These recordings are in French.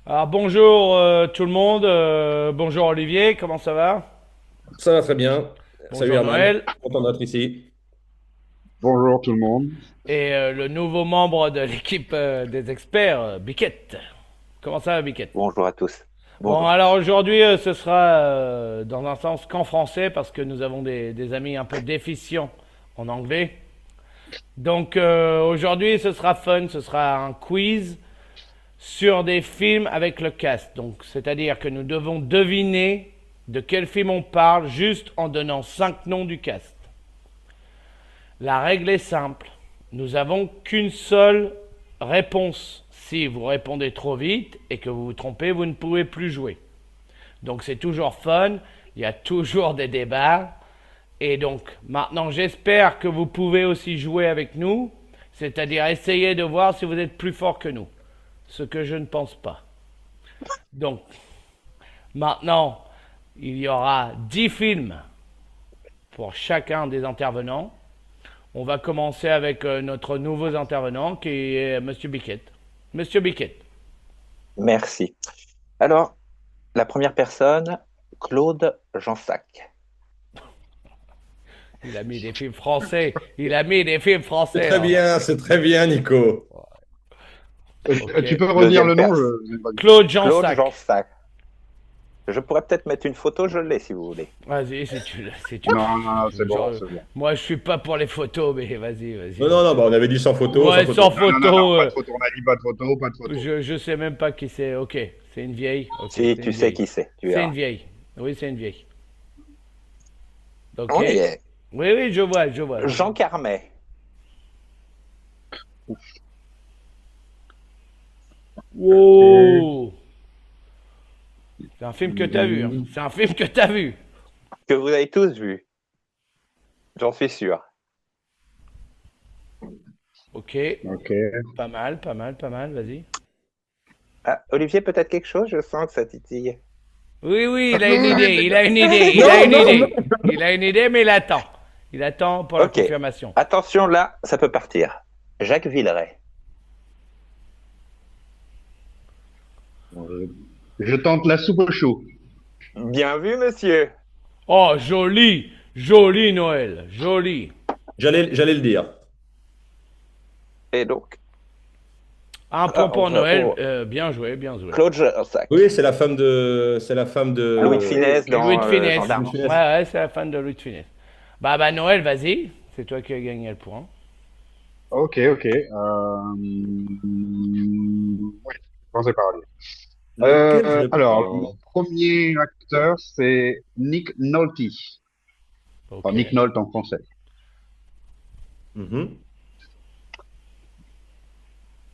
Alors bonjour tout le monde, bonjour Olivier, comment ça va? Ça va très bien. Salut Bonjour Herman, Noël content d'être ici. Bonjour tout le monde. et le nouveau membre de l'équipe des experts, Biquette. Comment ça va Biquette? Bonjour à tous. Bon Bonjour. alors aujourd'hui ce sera dans un sens qu'en français parce que nous avons des amis un peu déficients en anglais. Donc aujourd'hui ce sera fun, ce sera un quiz sur des films avec le cast. Donc c'est-à-dire que nous devons deviner de quel film on parle juste en donnant 5 noms du cast. La règle est simple. Nous avons qu'une seule réponse. Si vous répondez trop vite et que vous vous trompez, vous ne pouvez plus jouer. Donc c'est toujours fun, il y a toujours des débats. Et donc maintenant j'espère que vous pouvez aussi jouer avec nous, c'est-à-dire essayer de voir si vous êtes plus fort que nous. Ce que je ne pense pas. Donc maintenant, il y aura 10 films pour chacun des intervenants. On va commencer avec notre nouveau intervenant qui est Monsieur Biquet. Monsieur Biquet. Merci. Alors, la première personne, Claude Jansac. Il a mis des films français. Il a mis des films français. Là. C'est très bien, Nico. Ok. Tu peux redire Deuxième le nom, personne, je n'ai pas dit. Claude Claude Jansac. Jansac. Je pourrais peut-être mettre une photo, je l'ai si vous voulez. Vas-y, si tu le. Si tu... Non, non, non, c'est bon, Genre, c'est bon. moi, je suis pas pour les photos, mais vas-y, vas-y. Non, non, non, bah, on avait dit sans photo, sans Ouais, photo. sans Non, non, non, non, photo. pas de photo. On a dit pas de photo, pas de photo. Je sais même pas qui c'est. Ok, c'est une vieille. Ok, Si c'est tu une sais vieille. qui c'est, tu C'est une verras. vieille. Oui, c'est une vieille. Ok. On y est. Oui, oui, je vois, je vois. Jean Carmet. Ok. Wow. C'est un film que t'as vu. Hein. C'est un film que t'as vu. Que vous avez tous vu. J'en suis sûr. Ok. Ok. Pas mal, pas mal, pas mal. Vas-y. Ah, Olivier, peut-être quelque chose? Je sens que ça titille. Oui, oui, il a une idée. Il a une idée. Il a Non, une non, non. idée. Il a une idée, mais il attend. Il attend pour la Ok. confirmation. Attention, là, ça peut partir. Jacques Villeray. Euh, Je tente la soupe au chou. Bien vu, monsieur. Oh, joli. Joli Noël. Joli. J'allais le dire. Et donc, Un point on pour va Noël. au Bien joué, bien joué. Claude Jansac. Oui, c'est la femme Louis de de Funès Louis de dans Funès. Louis de Gendarme. Ouais, Funès. ouais, c'est la fan de Louis de Funès. Bah, Noël, vas-y. C'est toi qui as gagné le point. Ok, ok. Oui, commencez par dire. Lequel je Alors, le prends? premier acteur, c'est Nick Nolte. Ok. Enfin, Nick Nolte en français. Mhm.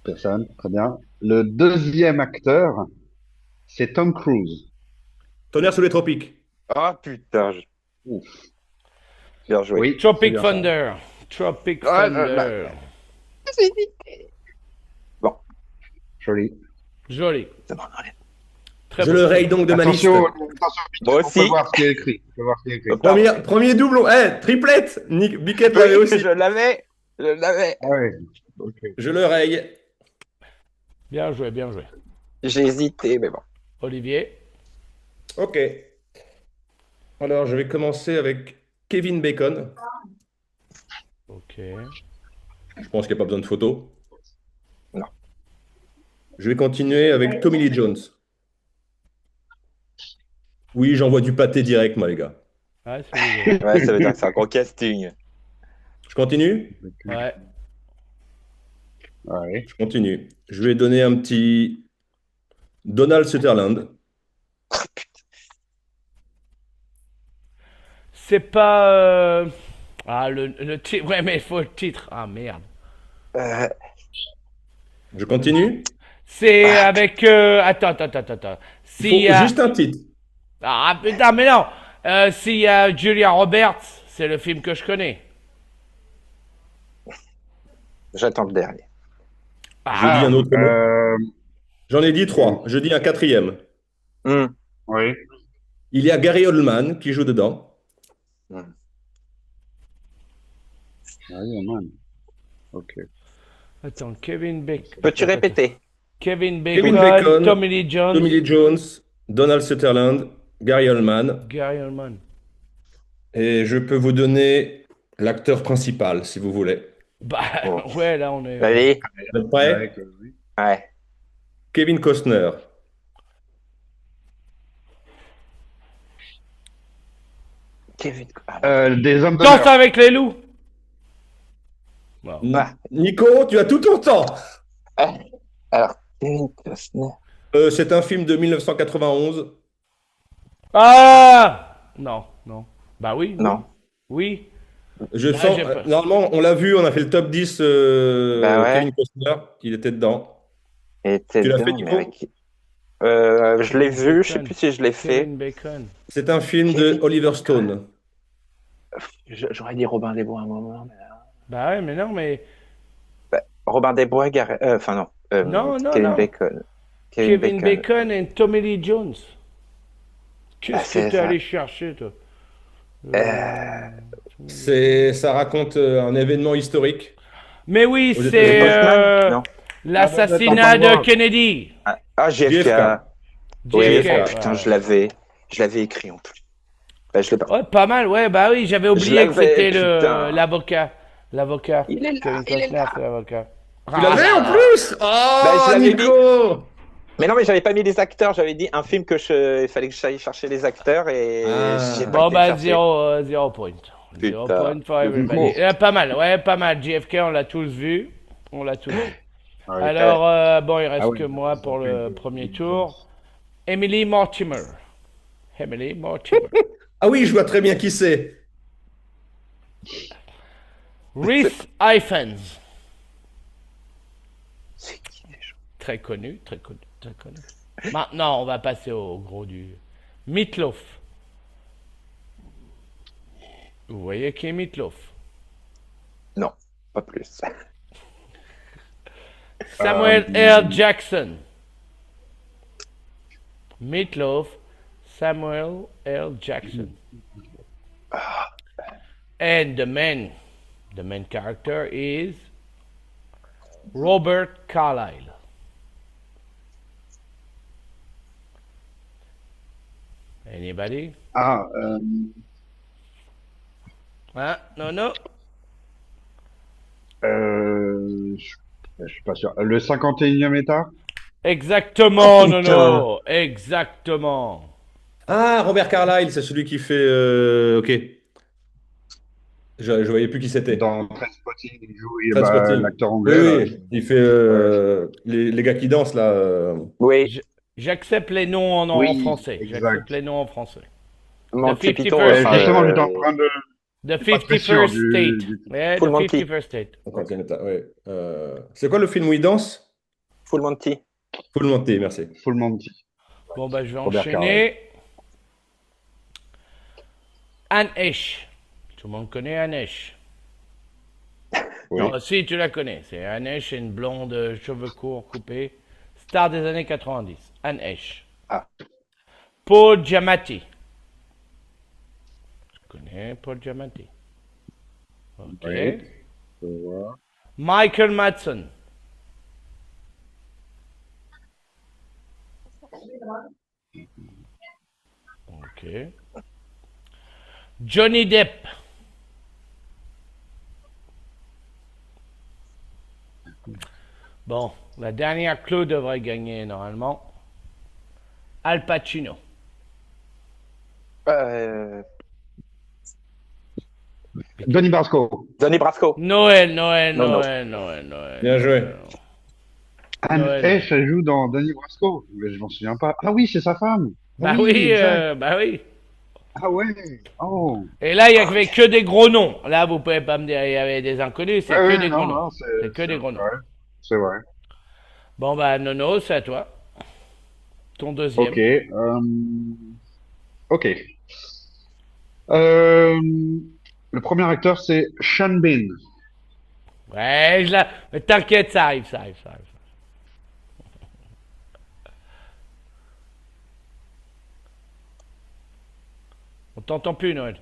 Personne, très bien. Le deuxième acteur, c'est Tom Cruise. Tonnerre sous les tropiques. Ah putain, Ouf. bien joué. Oui, c'est Tropic bien ça. Thunder. Tropic Ah, Thunder. bon, Joli. Joli. c'est bon, allez. Très Je beau. le raye donc de ma liste. Attention, attention, Moi on peut aussi. voir ce qui est écrit. On peut voir ce qui est écrit. Pardon. Premier doublon. Triplette. Nick Biquet l'avait Oui, aussi. je l'avais. Je l'avais. Ah oui, ok. Je le raye. Bien joué, bien joué. J'ai hésité, mais bon. Olivier. Ok. Alors, je vais commencer avec Kevin Bacon. Ok. Je pense qu'il n'y a pas besoin de photo. Non. Je vais continuer avec Tommy Lee Jones. Oui, j'envoie du pâté direct, moi, les gars. Ouais, c'est rigolo. Ouais, ça veut dire que c'est un gros casting. Je continue? Ouais. Ouais. Je continue. Je vais donner un petit Donald Sutherland. C'est pas. Ah, le titre. Ouais, mais il faut le titre. Ah, merde. Euh, Je continue? C'est ah, avec. Attends, attends, attends, attends. Il S'il faut y a. juste un titre. Ah, putain, mais non! S'il y a Julia Roberts, c'est le film que je connais. j'attends le dernier. Je dis Ah, un autre nom. Euh, J'en ai dit trois. Je dis un quatrième. Hmm, oui. Il y a Gary Oldman qui joue dedans. hmm. Ah, oui, man. Ok. attends, Kevin Bacon. Peux-tu Attends, attends. répéter? Kevin Kevin Bacon, Bacon, Tommy Lee Jones, Tommy Lee Jones, Donald Sutherland, Gary Oldman. Gary Oldman. Et je peux vous donner l'acteur principal, si vous voulez. Bah, Oh. ouais, là, on est. Vas-y. Vous êtes prêts? Avec, oui. Ouais. Kevin Costner. Kevin. Des hommes Danse d'honneur. avec les loups. Bon. Ah. Nico, tu as tout ton temps. Alors, Kevin Costner. C'est un film de 1991. Ah! Non, non. Bah oui, oui. Non. Oui. Je Ah, sens, j'ai pas. normalement, on l'a vu, on a fait le top 10 Bah ouais. Kevin Costner, il était dedans. Il était Tu l'as fait, dedans, mais Nico? avec. Je l'ai vu, je sais plus si je l'ai fait. Kevin Bacon. C'est un film de Kevin Oliver Bacon. Stone. J'aurais dit Robin des Bois à un moment. Mais... Bah ouais, mais non, mais. Robin des Bois, enfin non. Non, non, Kevin non. Bacon. Kevin Bacon et Tommy Lee Jones. Ah, Qu'est-ce c'est que t'es ça. allé chercher, toi? Ça raconte un événement historique. Mais oui, Aux c'est États-Unis. Non. l'assassinat Attends, de attends. Kennedy. Ah, JFK. JFK. Oui, JFK, oh, ouais, putain, ouais. je l'avais écrit en plus. Bah, je l'ai pas. Ouais, pas mal, ouais, bah oui, j'avais oublié que l'avais, c'était putain. l'avocat. L'avocat. Il est là, Kevin il est Costner, là. c'est l'avocat. Tu l'avais en plus? Oh, Bah, je l'avais Nico! Mais non, mais j'avais pas mis les acteurs. J'avais dit un film il fallait que j'aille chercher les acteurs et Ah. j'ai pas Bon, été bah, chercher. zéro point. Zéro Putain. point for everybody. Pas mal, ouais, pas mal. JFK, on l'a tous vu. On l'a tous vu. Ouais. Alors, bon, il reste Ah oui, que moi pour le premier tour. Emily Mortimer. Emily Mortimer. Ah oui, je vois très bien qui c'est. Reese Ifans. C'est qui déjà? Très connu, très connu, très connu. Maintenant, on va passer au gros du Meatloaf. Vous voyez qui est Meatloaf? Non, pas plus. Samuel L. Jackson. Meatloaf, Samuel L. Jackson. And the main character is Robert Carlyle. Anybody? Ah, Hein? Non, non. je suis pas sûr. Le 51e état? Exactement, Oh, non, putain. non. Exactement. Ah, Robert Carlyle, c'est celui qui fait. Ok. Je voyais plus qui c'était. Dans Trainspotting, il joue Trainspotting. l'acteur Oui, anglais. Là. oui. Il fait les gars qui dansent là. Oui, J'accepte les noms en Oui, français. exact. J'accepte les noms en français. Monty 51st Python. State. Justement, j'étais en train de. The Pas très sûr 51st State. Ouais, the Full Monty. 51st State. Encore un état, ouais. C'est quoi le film où il danse? Full Monty. Faut le monter, merci. Full Monty. Bon, bah, je vais Robert enchaîner. Anne Heche. Tout le monde connaît Anne Heche. Oui. Non, si, tu la connais. C'est Anne Heche, une blonde, cheveux courts, coupés. Star des années 90. Anne Heche. Ah. Paul Giamatti. Je connais Paul Giamatti. Ok. Oui. Je vois. Michael Madsen. Ok. Johnny Depp. Bon, la dernière clou devrait gagner normalement. Al Pacino. Donnie Brasco. Donnie Brasco. Noël. Non. Bien joué. Anne Noël. Heche, elle joue dans Donnie Brasco. Mais je m'en souviens pas. Ah oui, c'est sa femme. Bah oui, exact. bah oui. Ah ouais. Oh. Et là, il n'y avait que des gros noms. Là, vous pouvez pas me dire il y avait des inconnus, c'est Ouais, que ouais, des non, gros noms. non, C'est que des gros noms. vrai. C'est vrai. Bon, bah, Nono, c'est à toi. Ton deuxième. Ok. Ok. Euh, le premier acteur, c'est Sean Bean. Ouais, mais t'inquiète, ça arrive. On t'entend plus, Noël.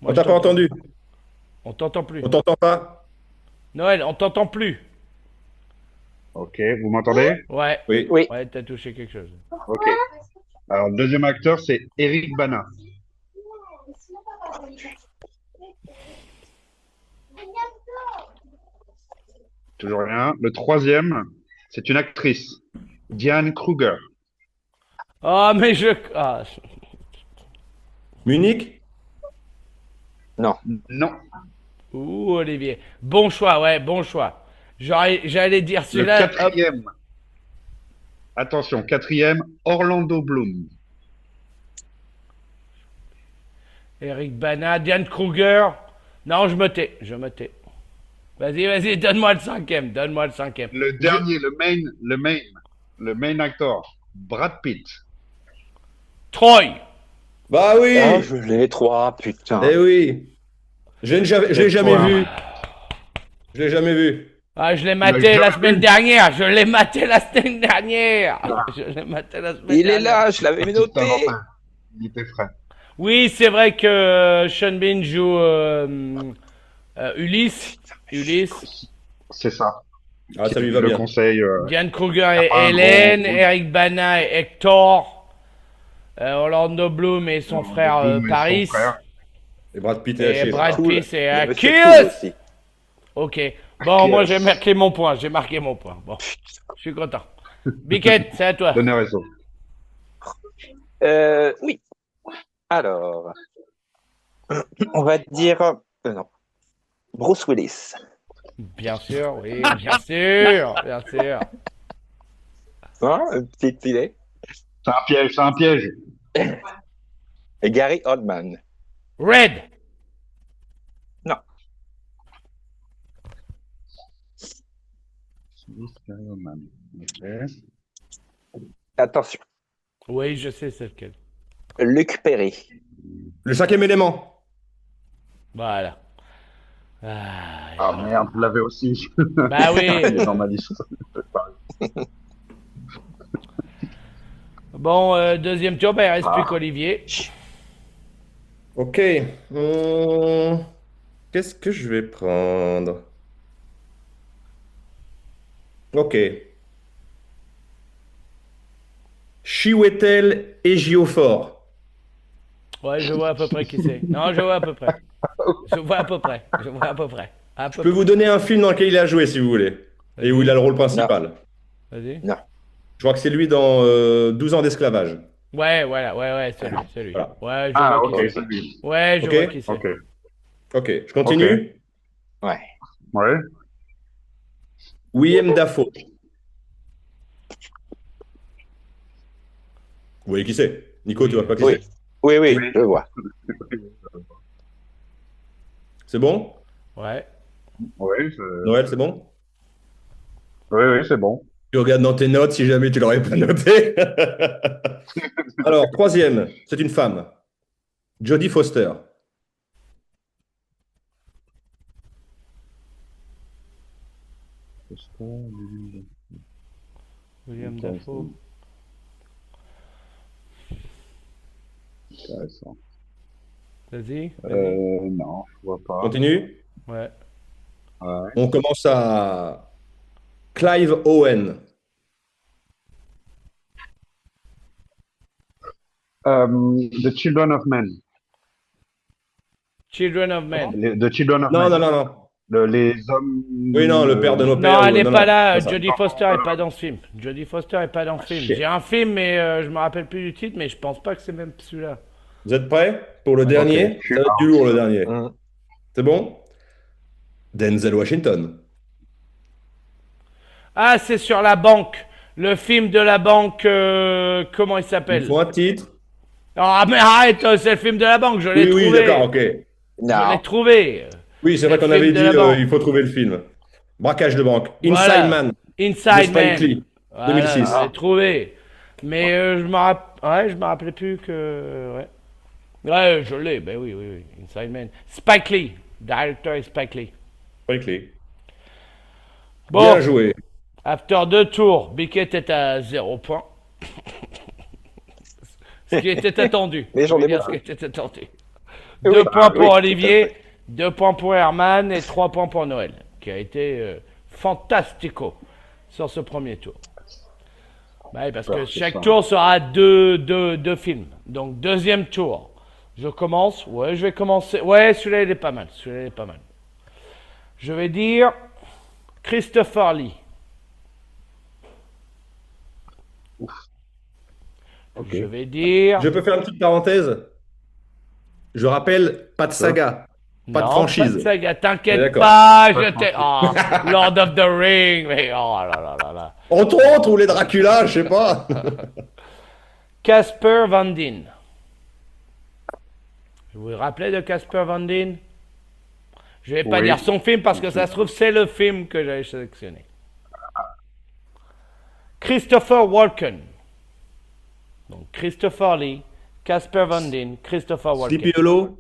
Moi, On t'a je pas t'entends. entendu? On t'entend plus. On t'entend pas? Noël, on t'entend plus. Ok, vous m'entendez? Ouais. Oui. Oui. Ouais, t'as touché quelque chose. Ok. Alors, le deuxième acteur, c'est Eric Bana. Toujours rien. Le troisième, c'est une actrice, Diane Kruger. Oh, mais je. Ah. Munich? Non. Non. Ouh, Olivier. Bon choix, ouais, bon choix. J'allais dire Le celui-là. Hop. quatrième, attention, quatrième, Orlando Bloom. Eric Bana, Diane Kruger. Non, je me tais, je me tais. Vas-y, donne-moi le cinquième, donne-moi le cinquième. Le dernier, le main actor, Brad Pitt. Troy. Bah oui! Oh, je l'ai 3, putain. Eh oui! Je l'ai jamais Point. vu. Je l'ai jamais vu. Ah, je l'ai maté Le la jamais semaine vu. dernière, je l'ai maté la semaine dernière. Je l'ai maté la semaine Il est dernière. là, je l'avais Petit noté. Valentin. Il était frais. Oui, c'est vrai que Sean Bean joue Ulysse. Ulysse. C'est ça. Ah, ça lui va Le bien. conseil. Diane Kruger et pas un Hélène. gros- Eric Bana et Hector. Orlando Bloom et son frère Bloom et son Paris. frère. Et Brad Pitt Et est haché. Brad Cool. Pitt et Il y avait Achilles. Cool aussi. Ok. Bon, moi Achilles. j'ai marqué mon point. J'ai marqué mon point. Bon, je suis content. Biquette, c'est à toi. Donnez raison. Oui. Alors, on va dire. Non. Bruce Willis. Bien sûr, oui, bien sûr, bien sûr. Hein, une petite idée. C'est un piège, c'est un piège. Et Gary Oldman. Red. Non. Ok. Attention. Oui, je sais c'est lequel. Luc Perry. Le cinquième élément. Voilà. Ah, Ah merde, vous l'avez aussi. bah Il est oui. dans ma liste. Bon, deuxième tour, bah, il reste plus qu'Olivier. Ok. Qu'est-ce que je vais prendre? Ok. Chiwetel Ejiofor. Ouais, je vois à peu près qui c'est. Non, je vois à peu près. Je vois à peu près. Je vois à peu près. À peu Je peux vous donner un film dans lequel il a joué si vous voulez. Et où il a le rôle principal. Vas-y. Non. Je crois que c'est lui dans 12 ans d'esclavage. Ouais, voilà, ouais, c'est lui, c'est lui. Voilà. Ouais, je Ah, vois qui ok, c'est. c'est lui. Ouais, je Ok. vois qui c'est. Ok. Ok, je continue. Ouais. Ouais. William Dafoe. Vous voyez qui c'est? Nico, tu vois pas qui Oui. c'est? Oui, oui, Oui. je vois. C'est bon? Ouais. Oui, Noël, c'est bon? oui, c'est bon. Tu regardes dans tes notes si jamais tu l'aurais pas noté. Alors, troisième, c'est une femme. Jodie Foster. William Dafoe. Intéressant. Vas-y. Non, je vois pas. Continue. Ouais. Ouais. On commence à Clive Owen. The Children of Men. Children of Men. The Children of Non, Men. non, non, non. Les hommes. Oui, non, le père de nos pères. Non, elle ou- est non, pas non, là. ça. Jodie Foster est pas dans ce film. Jodie Foster est pas dans ce film. shit. J'ai un film, mais je me rappelle plus du titre, mais je pense pas que c'est même celui-là. Vous êtes prêts pour le dernier? je suis Ça va être du lourd le dernier. Hum. C'est bon? Denzel Washington. Ah, c'est sur la banque. Le film de la banque, comment il Il s'appelle? faut un titre. Ah, mais arrête, c'est le film de la banque, je l'ai Oui, oui, trouvé. d'accord, ok. Je l'ai Non. trouvé. Oui, c'est Le vrai qu'on film avait de dit la banque. il faut trouver le film. Braquage de banque. Voilà. Inside Man. de Inside Spike Man. Lee. Voilà, 2006. je l'ai trouvé. Mais je me rappelais plus que. Ouais. Ouais, je l'ai, ben oui, oui, oui. Inside Man. Spike Lee. Directeur est Spike Lee. Spike Lee. Bon, Bien joué. after 2 tours, Biquet est à 0 points. Ce qui était attendu. Mais j'en ai Je veux dire beaucoup. ce qui était attendu. Oui, 2 points pour oui, Olivier, 2 points pour Herman et 3 points pour Noël, qui a été fantastico. sur ce premier tour. Bah oui, parce Super, que c'est chaque ça. tour sera deux films. Donc, deuxième tour. Je commence. Ouais, je vais commencer. Ouais, celui-là, il est pas mal. Celui-là, il est pas mal. Je vais dire Christopher Lee. Ok. Je vais dire. Je peux faire une petite parenthèse? Je rappelle, pas de saga, pas de Non, pas de franchise. saga. On est T'inquiète d'accord. pas, Pas de je t'ai. Oh, Lord of the Ring. Mais oh là là là là. Entre autres, ou les Dracula, je sais pas. Casper Van Dien. Vous vous rappelez de Casper Van Dien? Je vais pas Oui. dire son film parce que ça se trouve c'est le film que j'avais sélectionné. Christopher Walken. Donc Christopher Lee, Casper Van Dien, Christopher Walken. Sleepy Hollow.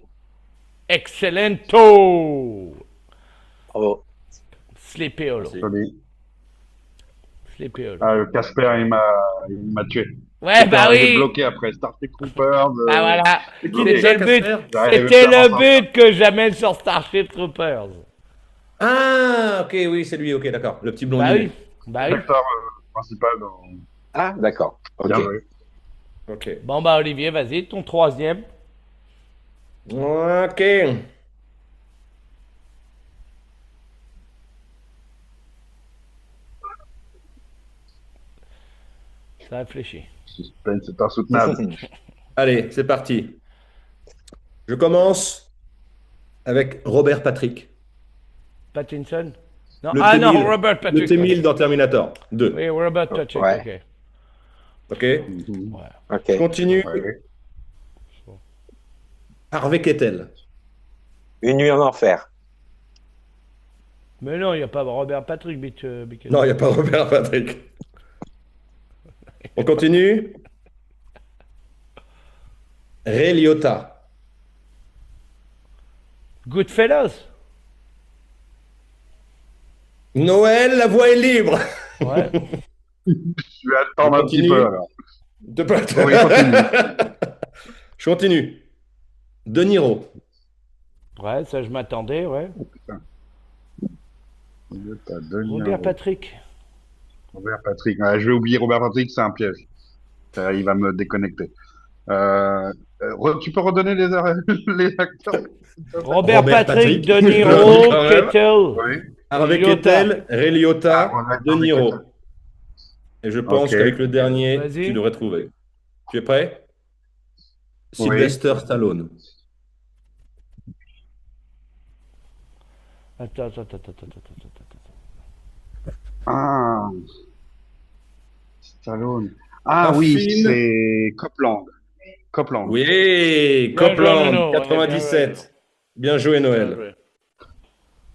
Excellento! Bravo. Sleepy Hollow. Joli. Sleepy Hollow. Ah, le Casper, il m'a tué. Ouais, bah J'étais oui! bloqué après Starship Troopers. Ah voilà! C'est qui C'était déjà, le but! Casper? J'arrivais C'était pas à le m'en but que j'amène sur Starship Troopers. Ah, ok, oui, c'est lui, ok, d'accord. Le petit Bah blondinet. oui, bah oui. L'acteur principal dans. Ah, d'accord. Ok. Bien joué. Ok. Bon bah Olivier, vas-y, ton troisième. Ok. Ça réfléchit. Suspense, c'est insoutenable. Allez, c'est parti. Je commence avec Robert Patrick. Pattinson? Non, Le ah non, T-1000. Robert Le Patrick. T-1000 dans Terminator 2. Oui, Robert Patrick, Ouais. Ok. Mhm. ok. Ouais. Ok. Je continue. Ouais. Harvey Keitel. Une nuit en enfer. Mais non, il n'y a pas Robert Patrick, Bic- Non, il n'y a pas Robert Patrick. On continue. Ray Liotta. Goodfellas? Noël, la voix est libre. Ouais. Je vais attendre Je un petit continue. peu alors. De pas- Oui, continue. Je continue. De Niro. Ouais, ça je m'attendais, ouais. T'as Denis Robert Arnaud. Patrick. Robert Patrick. Ouais, je vais oublier Robert Patrick, c'est un piège. Il va me déconnecter. Tu peux redonner les, les acteurs? Robert, Robert Patrick, Patrick. De Je le dis Niro, quand même. Kettle. Oui. Harvey Liotta. Keitel, Ray Liotta, Ah, De Harvey Niro. Keitel. Et je pense Ok. qu'avec le dernier, Vas-y. tu devrais trouver. Tu es prêt? Oui. Sylvester Stallone. Attends. Ah. Stallone. Ah Un oui, film. c'est Copland. Copland. Oui, Bien joué, Copland, Nono. 97. Bien joué, Noël.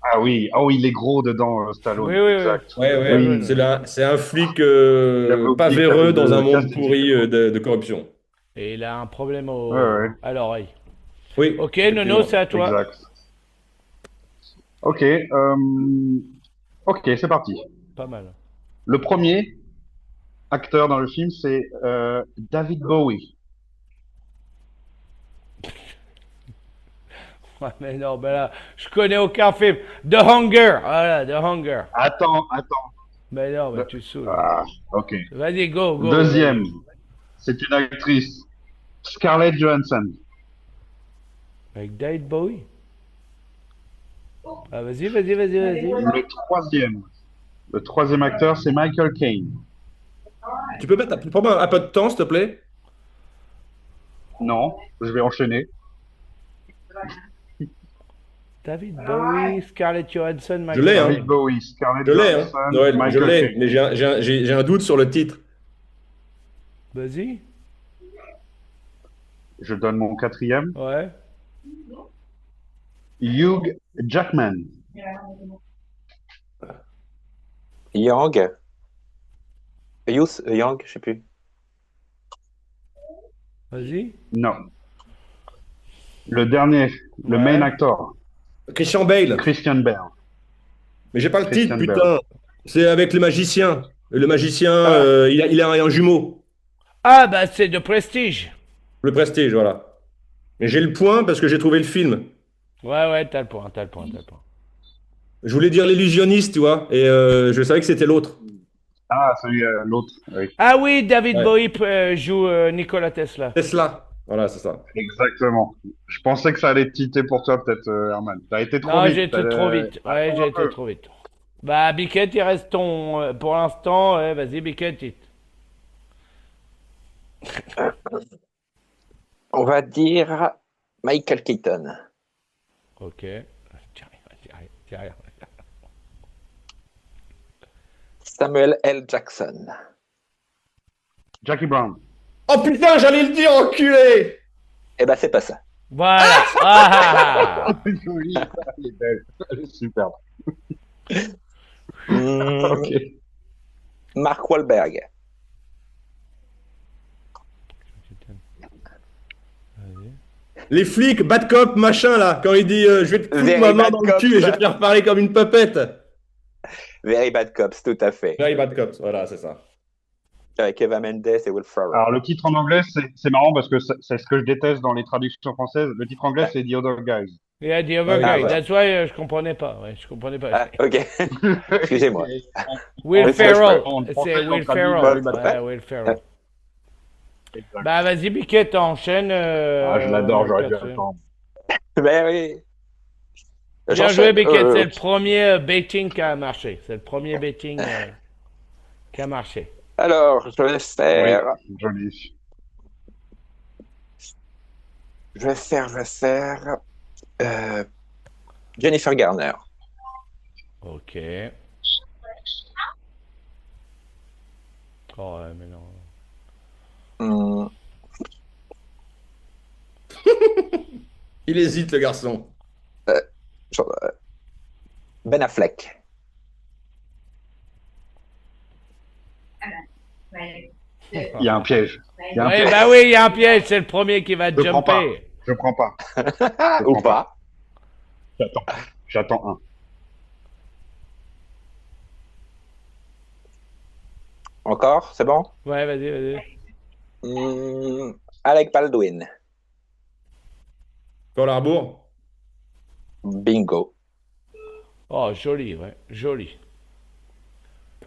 Ah oui, oh, il est gros dedans, Stallone. Oui, oui, oui. Exact. Ouais, Bien joué, ouais. Nono. C'est un flic J'avais pas oublié véreux qu'il y avait dans un de monde casse pourri de corruption. Et il a un problème Ouais. à l'oreille. Oui. Ok, Nono, c'est à toi. Exact. Ok, ok, c'est parti. Pas mal. Le premier acteur dans le film, c'est David Bowie. Ouais, mais non, ben là, je connais aucun film. The Hunger. Voilà, The Hunger. Attends. Mais non, mais tu saoules. Ah, ok. Vas-y, go. Deuxième, c'est une actrice, Scarlett Johansson. Avec David Bowie. Ah, vas-y. Le troisième acteur, c'est Michael Caine. Tu peux prendre un peu de temps, s'il te plaît? Non, je vais enchaîner. David Bowie, Scarlett Johansson, Michael Je l'ai, hein. David Bowie, Scarlett Je l'ai, hein, Johansson, Noël, je Michael l'ai, Caine. mais j'ai un doute sur le titre. Vas-y. Je donne mon quatrième. Ouais. Hugh Jackman. Yang. Youth, Yang, je sais plus. Vas-y. Non. Le dernier, le Ouais. main actor, Christian Bale. Christian Bale. Mais j'ai pas le titre, Christian putain. C'est avec le magicien. Et le magicien, Ah. il a un jumeau. Ah, bah, c'est de Prestige. Le Prestige, voilà. Mais j'ai le point parce que j'ai trouvé le film. Ouais, t'as le point. Je voulais dire l'illusionniste, tu vois, et je savais que c'était l'autre. Ah, celui, l'autre. Oui, Ah oui, David Ouais. Bowie joue Nikola Tesla. Tesla. Voilà, c'est ça. exactement. Je pensais que ça allait titer pour toi, peut-être, Herman. T'as été trop Non, vite. j'ai été trop vite. Ouais, Attends j'ai un été peu. trop vite. Bah, Biquette, il reste ton. Pour l'instant, ouais, vas-y, Biquette. On va dire Michael Keaton. Ok. Dis rien. Samuel L. Jackson. Jackie Brown. Oh putain, j'allais le dire, enculé! Eh ben, c'est pas ça. Voilà. Ah, Oui, elle est belle. Elle est superbe. Hmm, Ok. Mark Wahlberg. Les flics, bad cop, machin là, quand il dit je vais te foutre Very ma main bad dans le cops. cul et je vais te faire parler comme une pupette. Very Bad Cops, tout à fait. Very bad cops, voilà, c'est ça. Avec Eva Mendes et Will Ferrell. Alors, le titre en anglais, c'est marrant parce que c'est ce que je déteste dans les traductions françaises. Le titre anglais, c'est The Other Guys. yeah, the other Ah, guy. ouais. That's why je comprenais pas. Ouais, je comprenais pas. Ah, ok. Excusez-moi. Will En Ferrell. français, C'est on Will traduit Ferrell. Very Bad Ouais, Will Ferrell. Exact. Bah, vas-y, Biquette, enchaîne. Ah, je l'adore, j'aurais dû quatrième. attendre. Ben oui. Bien J'enchaîne. joué, Biquette. C'est le premier baiting qui a marché. C'est le premier baiting qui a marché. Alors, je vais faire. Oui, joli. Je vais faire. Jennifer Garner. Ok. Oh, ouais, mais non. Hmm, Il hésite, le garçon. Ben Affleck. Il y a un piège. Il y a un Ouais, piège. bah oui, il y a un piège. C'est le premier qui va Je prends pas. jumper. Je prends pas. Ou comprends pas. J'attends. J'attends un. Encore, c'est bon? Ouais, vas-y. Alec Baldwin. Pearl Harbor. Bingo. Oh, joli, ouais. Joli.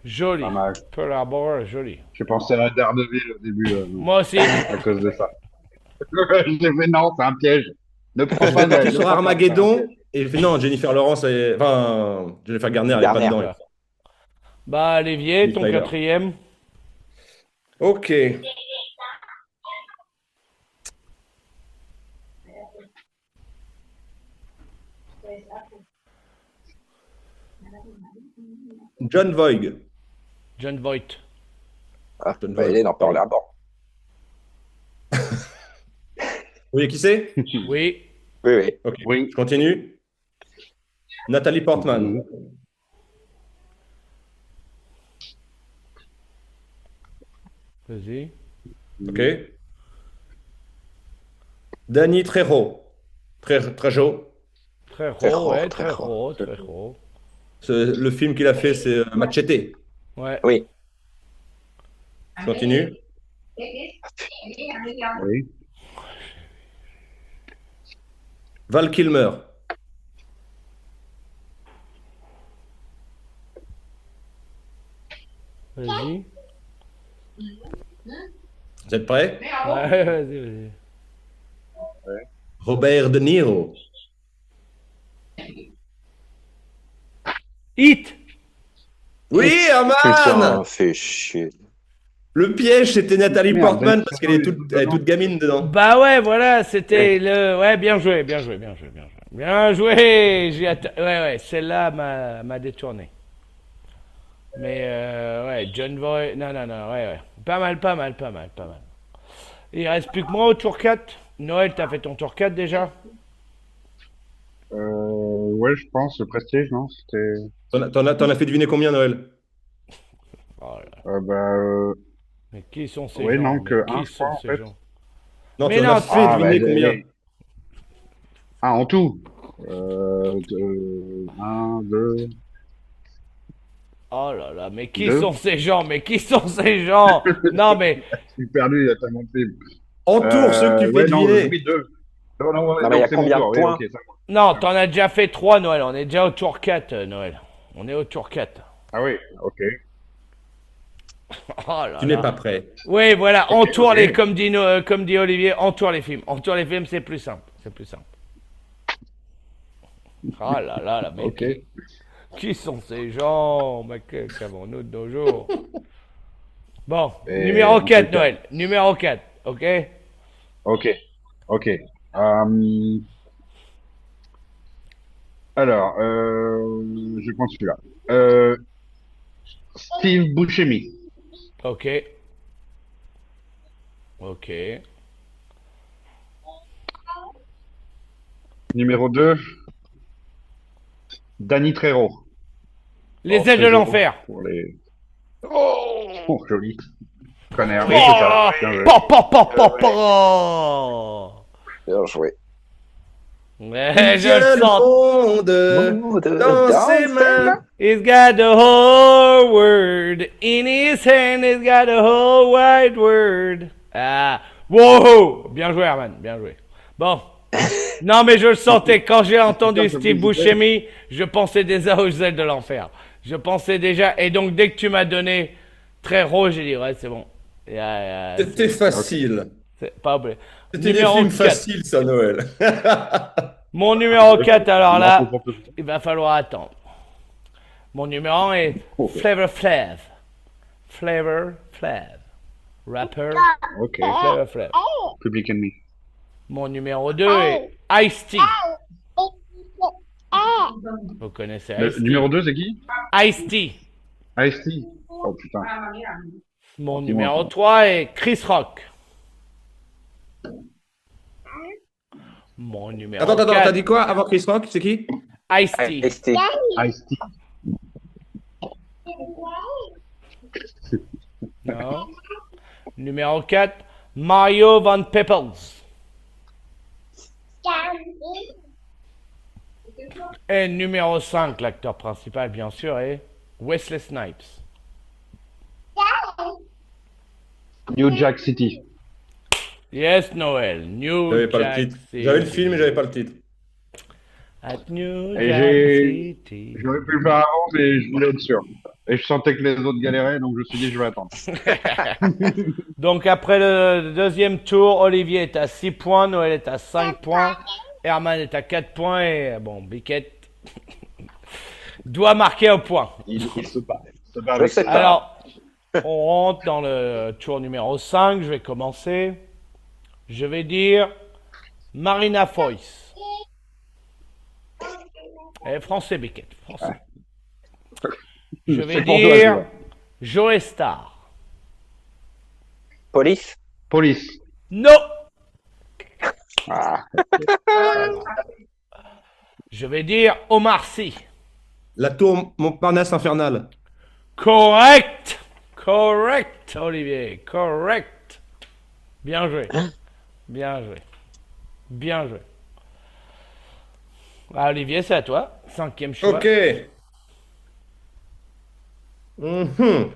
Joli. Pas mal. Pearl Harbor, joli. J'ai pensé à Daredevil au début Moi aussi. à cause de ça. J'ai fait non, c'est un piège. Ne prends Je pas vais partir de- sur ne prends pas, Armageddon. Et il fait non, Jennifer Lawrence, enfin, Jennifer Garner, elle est pas Garner. dedans. Bah, Olivier, Liv ton Tyler. quatrième. Ok. John Voight. John Voight. Ah, Ben, John bah, Voight. il est dans Pearl Harbor. Vous voyez qui c'est? Oui. Oui, oui. Ok. Oui. Je continue. Nathalie Portman. Vas-y. Ok. Danny Trejo. Trejo. Très Très raw, raw, ouais, très très raw. raw, très raw. Le film qu'il a fait, c'est Machete. Ouais. Oui. Je continue. Oui. Val Kilmer. Vas-y. Vous êtes prêts? Ouais, vas-y. Robert De Niro. Hit! Oui, Herman! Putain, fais chier. Le piège, c'était Nathalie Merde, Portman Danny parce qu'elle est Trejo, elle est toute gamine dedans. Bah ouais, voilà, c'était le... Ouais, bien joué. Bien joué, ouais, celle-là m'a détourné. Mais ouais, John Voight... Non, ouais. Pas mal. Il reste plus que moi au tour 4. Noël, t'as fait ton tour 4 déjà? Ouais, je pense, le Prestige, non? C'était. T'en as fait deviner combien, Noël? Oh là, Bah, mais qui sont ces ouais, gens? non, Mais que qui un, je sont crois, en ces fait. gens? Non, Mais tu en non, as fait deviner bah, combien? Ah, en tout. 1, 2. Oh là là, mais qui Deux. sont ces gens? Non, mais... Je suis perdu, il y a tellement de films. Entoure ceux que tu fais Ouais, non, deviner. oui, 2. Non, ouais, Non, mais il y a donc c'est mon combien de tour, oui, points? ok, ça va. Non, t'en as déjà fait 3, Noël. On est déjà au tour 4, Noël. On est au tour 4. Ah oui, ok. Oh là Tu n'es là. pas prêt. Oui, voilà, entoure ok. les, comme dit Olivier, entoure les films. Entoure les films, c'est plus simple. C'est plus simple. Oh là là, la mec. Ok. Qui sont ces gens? Mais qu'avons-nous de nos jours? Bon, Et numéro en tout 4, cas- Noël. Numéro 4, ok? Ok. Ok. Alors, je prends celui-là. Steve Buscemi. Ok. Ok. Numéro 2, Danny Trejo. Les Oh, ailes de Trejo l'enfer. pour les... Oh, joli. Connard. Oui, c'est ça. Oh, Bien joué. pa, pa, pa, pa, pa. Bien joué. Ouais, Il je le tient le sens. monde dans ses mains. He's got the whole world in his hand. He's got the whole wide world. Ah, wow, bien joué, Herman, bien joué. Bon, non mais je le sentais quand j'ai entendu Steve Buscemi, je pensais déjà aux ailes de l'enfer. Je pensais déjà, et donc dès que tu m'as donné très rouge, j'ai dit ouais c'est bon. C'était facile. C'est pas oublié. C'était des Numéro films 4. faciles, ça, Noël. Mon numéro 4, alors là, Bravo pour tout ça. il va falloir attendre. Mon numéro 1 est Ok. Flavor Flav. Flavor Flav. Rapper Ok. Flavor Flav. Public Enemy. Mon numéro 2 est Ice-T. Vous connaissez Le Ice-T? numéro 2, c'est qui? Ice-T. Ice-T. Oh putain. Mon numéro 3 est Chris Rock. Mon numéro Attends, 4, t'as dit quoi avant Chris Rock? C'est qui? Ice-T. Ice-T. Ice-T. Non. Numéro 4, Mario Van Peebles. Et numéro 5, l'acteur principal, bien sûr, est Wesley Snipes. New Jack City. Yes, Noël. New J'avais pas le Jack titre. City. J'avais le film, mais j'avais pas le titre. At New Et Jack City. J'aurais pu le faire avant, mais je voulais être sûr. Et je sentais que les autres galéraient, donc je me suis dit, je vais attendre. Donc, après le deuxième tour, Olivier est à 6 points, Noël est à 5 points, Herman est à 4 points et, bon, Biquette doit marquer un point. Il se bat. Il se bat Je avec sais ça. pas. Alors, on rentre dans le tour numéro 5, je vais commencer. Je vais dire Marina Foïs. Et français, Biquette, français. Je vais C'est pour toi, dire celui-là. Joe Star. Police. Police. Non. Ah. Je vais dire Omar Sy. La tour Montparnasse infernale. Correct. Correct, Olivier. Correct. Bien joué. Bien joué. Bien joué. Ah, Olivier, c'est à toi. 5e choix. Ok. Mhm.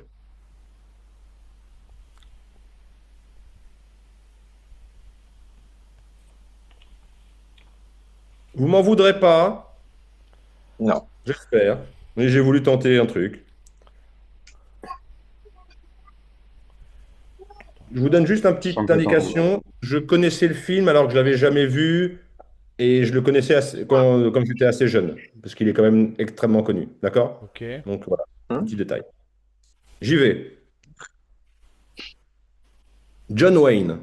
Vous m'en voudrez pas, Non. j'espère. Mais j'ai voulu tenter un truc. Je vous donne juste une petite Sans que indication. Je connaissais le film alors que je l'avais jamais vu et je le connaissais quand j'étais assez jeune parce qu'il est quand même extrêmement connu. D'accord? Ok. Donc voilà, petit détail. J'y vais. John Wayne.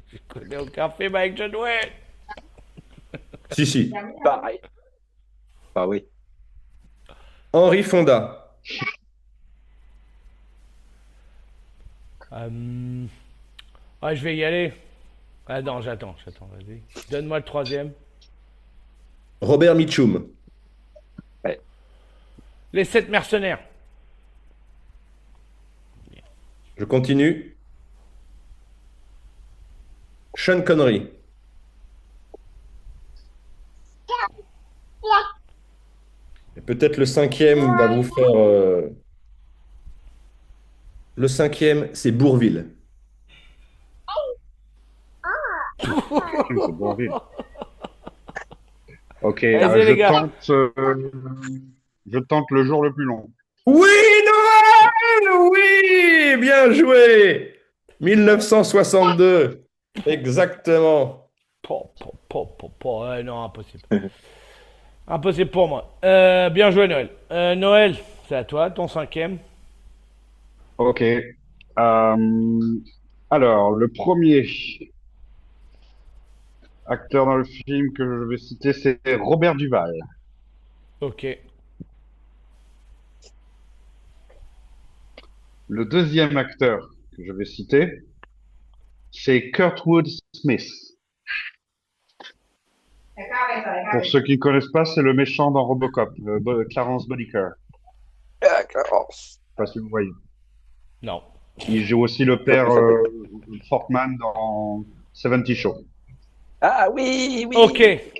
Je connais aucun film avec John Wayne. Si, si. Pareil. Bah oui. Henry Fonda. Ah, je vais y aller. Ah non, j'attends, vas-y. Donne-moi le 3e. Robert Mitchum. Les 7 mercenaires. Je continue. Sean Connery. Et peut-être le 5e va vous faire. Le 5e, c'est Bourvil. C'est bon, oui. Ok, Vas-y, les gars. je tente le jour le plus long. Oui, Bien joué! 1962. Exactement. Ouais, non, impossible. Impossible pour moi. Bien joué, Noël. Noël, c'est à toi, ton cinquième. Ok. Alors, le premier acteur dans le film que je vais citer, c'est Robert Duval. Ok. Le deuxième acteur que je vais citer, c'est Kurtwood Smith. Pour ceux qui ne connaissent pas, c'est le méchant dans Robocop, Clarence Boddicker. Ah, Clarence. Je sais pas si vous voyez. Non. Il joue aussi le père Ça peut- Fortman dans 70 Show. Vous Ah oui, oui.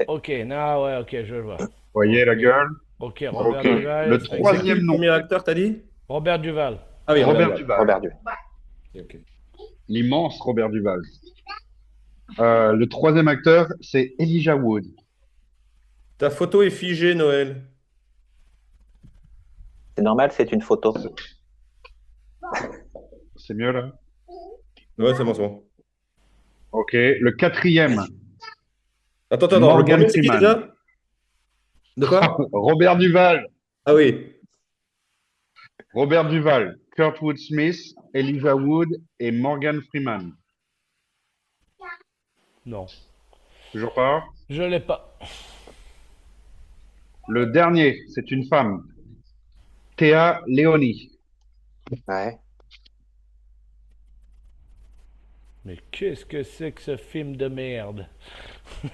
Ok. Non, ouais, ok, je le vois. voyez la gueule? Ok, Robert Ok. Duval. Le C'est qui troisième le nom, premier acteur, t'as dit? Robert Duval. Ah oui, Robert Duval. Duval. Robert Duval. Ok. L'immense Robert Duval. Le troisième acteur, c'est Elijah Wood. Ta photo est figée, Noël. C'est normal, c'est une photo. C'est mieux là? Ouais, c'est bon, c'est bon. Ok. Le quatrième, Attends, le Morgan premier, c'est qui Freeman. déjà? De quoi? Robert Duval. Ah oui. Robert Duval, Kurtwood Smith, Elijah Wood et Morgan Freeman. Non. Toujours pas? Je l'ai pas. Le dernier, c'est une femme. Théa Leoni. Ouais. Mais qu'est-ce que c'est que ce film de merde?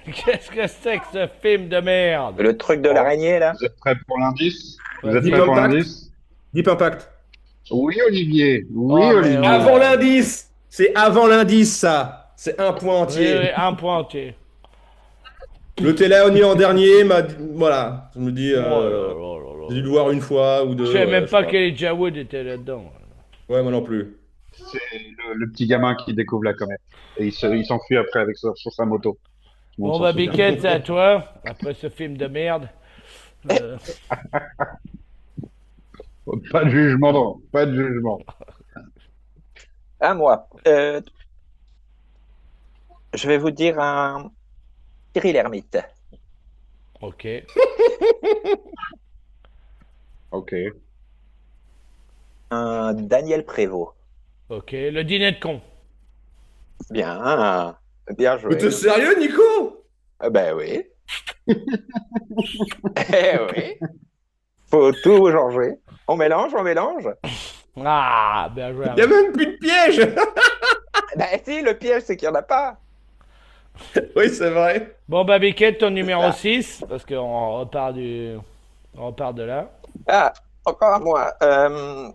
Qu'est-ce que c'est que ce film de merde? Le truc de l'araignée, là. Vous êtes prêts pour l'indice? Vous Vas-y. êtes Deep prêts pour Impact. l'indice? Deep Impact. Oui, Olivier. Oui, Oh, Olivier. mais Avant l'indice. C'est avant l'indice, ça. C'est un point Oui, entier. oui, un point entier. Le Téléoni en dernier m'a dit, voilà, je me dis, Oh là là là j'ai dû là. le voir une fois ou deux. Je savais même je pas sais qu'Elijah Wood était là-dedans. Ouais, moi non plus. C'est le petit gamin qui découvre la comète. Et il s'enfuit après avec sur sa moto. Tout le monde Bon, s'en bah, souvient. Biquette, c'est à toi. Après ce film de merde. Euh, Pas de jugement, non. Pas de jugement. À moi. Je vais vous dire un Cyril Hermite. ok. Ok. Un Daniel Prévost. Ok. Le dîner de con. Bien. Bien Mais t'es joué. sérieux, Nico? Ah ben oui. Eh oui. Faut tout changer. On mélange, on mélange. Ah, bien joué. Il y a même plus de piège. Ben si, le piège, c'est qu'il n'y en a pas. Oui, c'est vrai. Bon, bah, Biquette, ton numéro ça. 6. Parce qu'on repart on repart de là. Ah, encore à moi. Euh,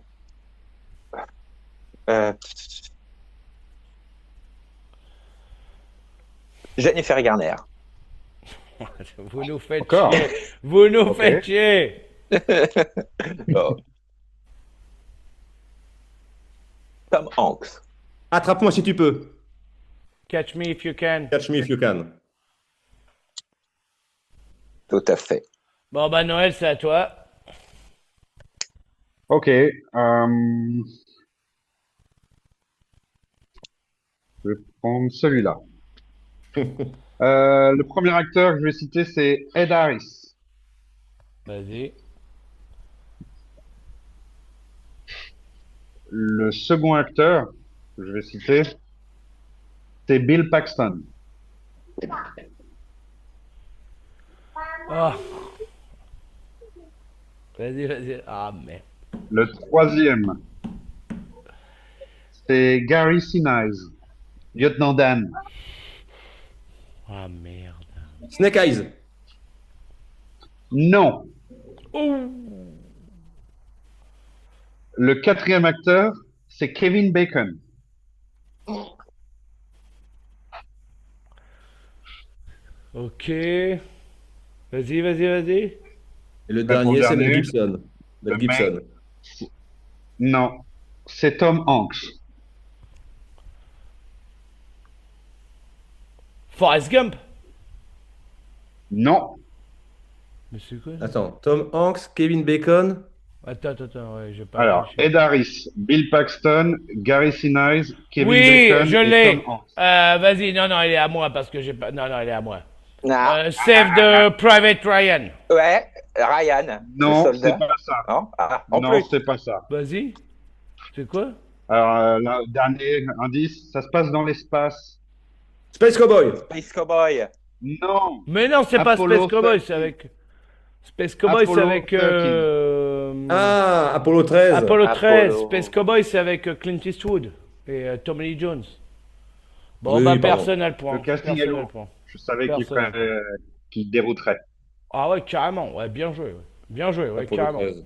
Jennifer Garner. Vous nous faites Encore. chier. Vous nous Ok. faites chier. Oh. Tom Hanks. Attrape-moi si tu peux. Catch me if you can. Catch me if you can. Tout à fait. Bon, bah, Noël, c'est à toi. Ok. Je vais prendre celui-là. Le premier acteur que je vais citer, c'est Ed Harris. Vas-y. Le second acteur que je vais citer, c'est Bill Paxton. Ah. Vas-y. Ah, merde. Le troisième, c'est Gary Sinise, lieutenant Dan. Ah, merde. Snake Eyes. Non. Ouh. Le quatrième acteur, c'est Kevin Bacon. Ok. Vas-y. Et le Prêt pour dernier, le c'est Mel dernier? Gibson. Mel Le Gibson. Non. C'est Tom Hanks. Forrest Gump. Non. Mais c'est quoi ça? Attends, Tom Hanks, Kevin Bacon. Attends, ouais, j'ai pas Alors, réfléchi. Ed Harris, Bill Paxton, Gary Sinise, Kevin Oui, Bacon je et l'ai. Tom Hanks. Vas-y, non, il est à moi parce que j'ai pas. Non, il est à moi. Non. Save the Private Ryan. Ouais, Ryan, le Non, c'est soldat. pas ça. Non? Ah, en Non, plus. c'est pas ça. Vas-y. C'est quoi? Alors, le dernier indice, ça se passe dans l'espace. Space Cowboy. Space Cowboy. Non, Mais non, c'est pas Space Apollo Cowboy, 13. c'est avec. Space Cowboy, c'est Apollo avec. 13. Ah, Apollo 13. Apollo 13. Space Apollo. Cowboy, c'est avec Clint Eastwood et Tommy Lee Jones. Bon, bah, Oui, pardon. personne n'a le Le point. casting est Personne n'a le lourd. point. Je savais Personne. qu'il dérouterait. Ah ouais, carrément. Ouais, bien joué. Ouais. Bien joué, ouais, Apollo carrément. 13.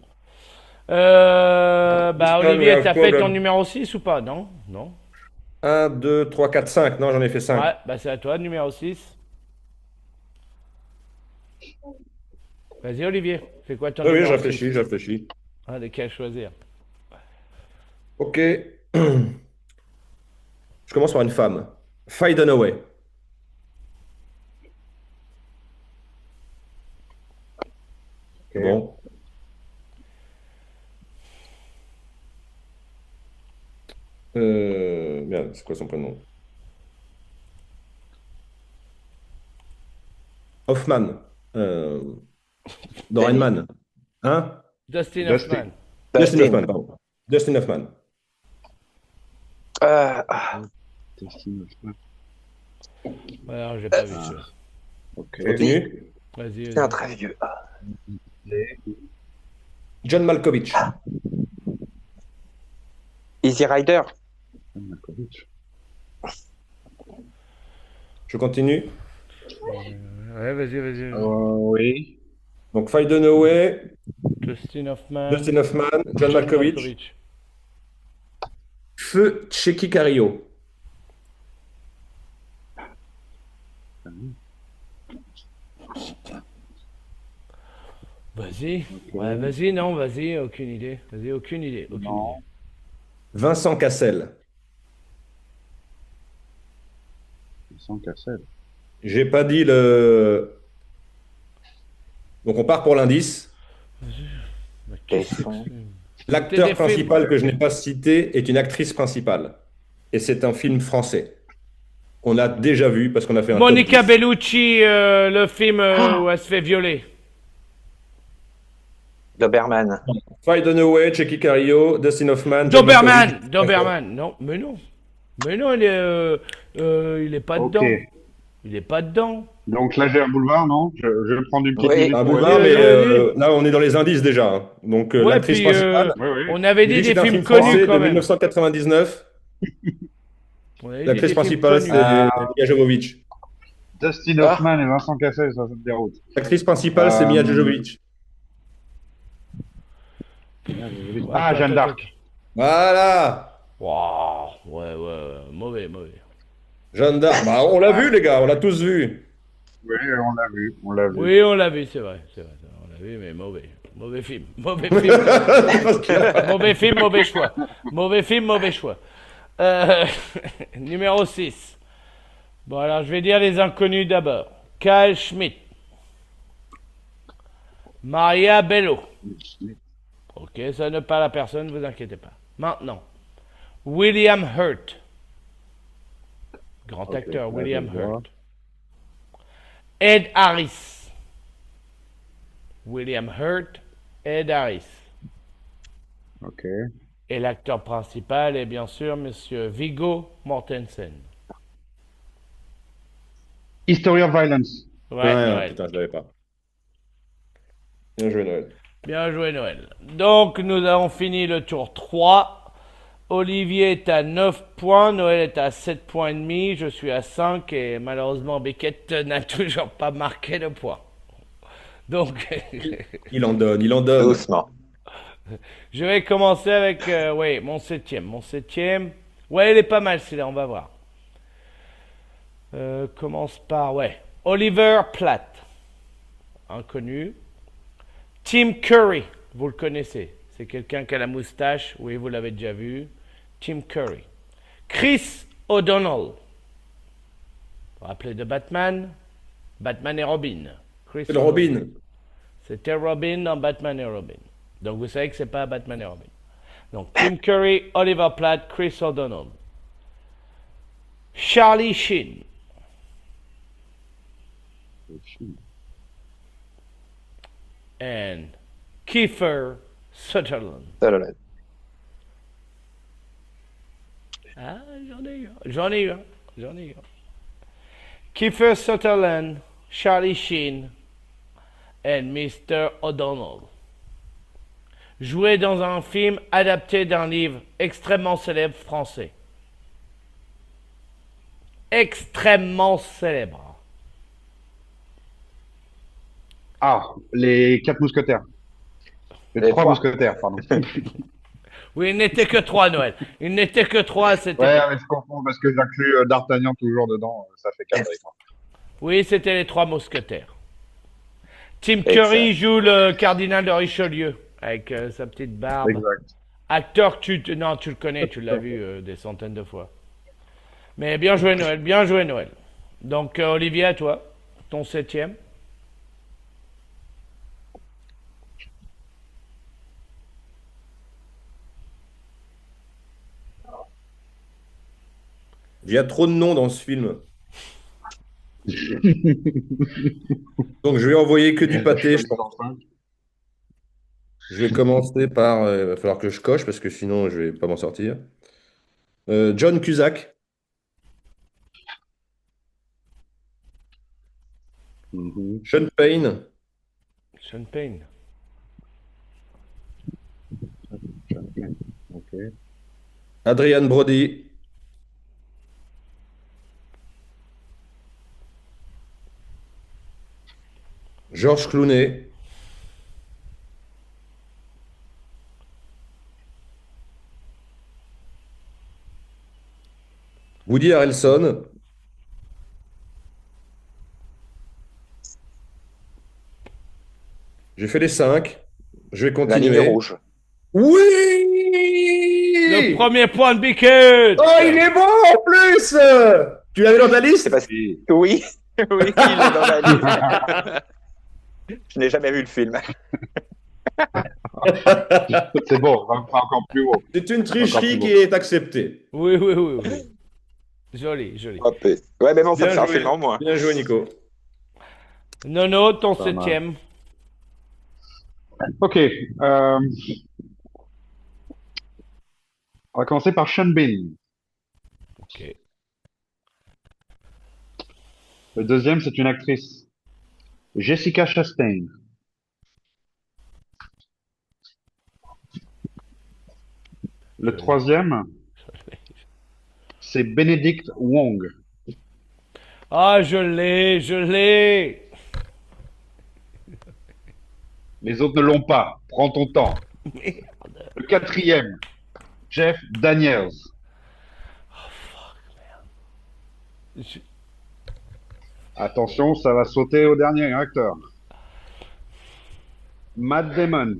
Bah, Houston, we Olivier, have t'as fait ton problem. numéro 6 ou pas? Non? Non? 1, 2, 3, 4, 5. Non, j'en ai fait 5. Ouais, bah, c'est à toi, numéro 6. Vas-y, Olivier. C'est quoi ton Oui, numéro je 6? réfléchis, je réfléchis. Ah, lesquels choisir? Ok. Je commence par une femme. Faye Dunaway. Ok. Bon. Merde, c'est quoi son prénom? Hoffman. Euh, dans Rain Danny. Man. Hein? Dustin Dustin. Hoffman. Dustin Dustin. Hoffman, pardon. Dustin Hoffman. Ah, Dustin Hoffman. Alors, j'ai pas vu ça. Ok. Je continue. Vas-y, c'est un vas-y. très vieux. John Malkovich. Easy Rider. Malkovich. Je continue. Ouais, vas-y. Oui. Donc Faye Dunaway, Dustin Hoffman. Dustin Hoffman, John Malkovich. Feu Checky Carillo. Vas-y. Ouais, vas-y, non, vas-y, aucune idée. Vas-y, aucune idée. Non. Vincent Cassel. Sans Cassel. J'ai pas dit le. Donc on part pour l'indice. Mais qui c'est que Tesson. c'est? L'acteur des films. principal que je n'ai pas cité est une actrice principale. Et c'est un film français. On a déjà vu parce qu'on a fait un Monica top 10. Bellucci, le film où elle se fait violer. Doberman. Faye Dunaway, Checky Carillo, Dustin Hoffman, John Malkovich. Doberman. Non, mais non. Mais non, il est pas Ok. dedans. Il est pas dedans. Donc là, j'ai un boulevard, non? Je prends du petit Oui. minute Un pour boulevard, essayer. mais Vas-y. là on est dans les indices déjà, hein. Donc Ouais, l'actrice puis principale, Oui, oui. on avait j'ai dit dit que des c'est un films film connus français quand de même. 1999. On avait dit L'actrice des films principale, connus. c'est Mia Jovovich. Dustin Ah. Hoffman et Vincent Cassel, ça me déroute. L'actrice principale, c'est Mia Jovovich. Ah, Jeanne d'Arc. Voilà! Waouh, ouais, mauvais. Jeanne d'Arc. Bah, on l'a vu, les gars, on l'a tous vu. Oui, on l'a vu, on l'a vu. Oui, on l'a vu, c'est vrai, on l'a vu, mais mauvais. Mauvais film. Mauvais film, mauvais film, mauvais choix. Mauvais film, mauvais choix. Numéro 6. Bon, alors je vais dire les inconnus d'abord. Kyle Schmidt. Maria Bello. Ok, ça ne parle à personne, ne vous inquiétez pas. Maintenant, William Hurt. Grand acteur, là, William je vois. Hurt. Ed Harris. William Hurt, Ed Harris. Ok. Et l'acteur principal est bien sûr Monsieur Viggo Mortensen. History of Violence. Ouais, Noël. Putain, je l'avais pas. Bien joué, Noël. Bien joué, Noël. Donc, nous avons fini le tour 3. Olivier est à 9 points, Noël est à 7 points et demi, je suis à 5 et malheureusement Beckett n'a toujours pas marqué de points. Donc, Il en donne, il en donne. Doucement. je vais commencer avec oui, mon septième. Ouais, il est pas mal celui-là, on va voir. Commence par, ouais, Oliver Platt, inconnu. Tim Curry, vous le connaissez, c'est quelqu'un qui a la moustache, oui, vous l'avez déjà vu. Tim Curry. Chris O'Donnell, vous vous rappelez de Batman et Robin. Chris C'est le O'Donnell. Robin. C'était Robin dans Batman et Robin. Donc vous savez que c'est pas Batman et Robin. Donc Tim Curry, Oliver Platt, Chris O'Donnell. Charlie Sheen. And Kiefer Sutherland. Sutherland. Ah, j'en ai eu. Kiefer Sutherland, Charlie Sheen and Mr. O'Donnell. Joué dans un film adapté d'un livre extrêmement célèbre français. Extrêmement célèbre. Ah, les 4 mousquetaires. Les Les 3 trois. mousquetaires, pardon. Oui, il n'était que 3, Noël. Il n'était que 3, c'était... Ouais, mais je confonds parce que j'inclus D'Artagnan toujours dedans. Ça fait 4 avec moi. Oui, c'était les 3 mousquetaires. Tim Exact. Curry joue le cardinal de Richelieu, avec sa petite barbe. Exact. Acteur que non, tu le connais, tu l'as vu des centaines de fois. Mais bien joué, Noël, bien joué, Noël. Donc, Olivier, à toi, ton 7e. Il y a trop de noms dans ce film. Donc, je vais envoyer que du pâté, je pense. Je vais commencer par. Il va falloir que je coche parce que sinon, je vais pas m'en sortir. John Cusack. Mhm. Sean Payne. Sean Payne. Ok. Adrian Brody. George Clooney. Woody Harrelson. J'ai fait les 5. Je vais La ligne continuer. rouge. Oui! Le premier point de Biquet. Oh, il est bon en plus! Tu l'avais dans ta liste? C'est parce que oui, oui, il est dans la liste. Je n'ai jamais vu le film. C'est bon, on va faire encore plus haut. C'est une Encore tricherie plus qui est acceptée. Oui, oui, oui, oui. Joli, joli. Hop. Ouais, mais bon, ça Bien me fait un joué. film en moins. Bien joué, Nico. Nono, ton Pas mal. 7e. Ok. On va commencer par Sean Bean. Ok. Le deuxième, c'est une actrice. Jessica Chastain. Le troisième, c'est Benedict Wong. Ah, je l'ai. Les autres ne l'ont pas. Prends ton temps. Merde. Le quatrième, Jeff Daniels. Je- Attention, ça va sauter au dernier acteur. Matt Damon.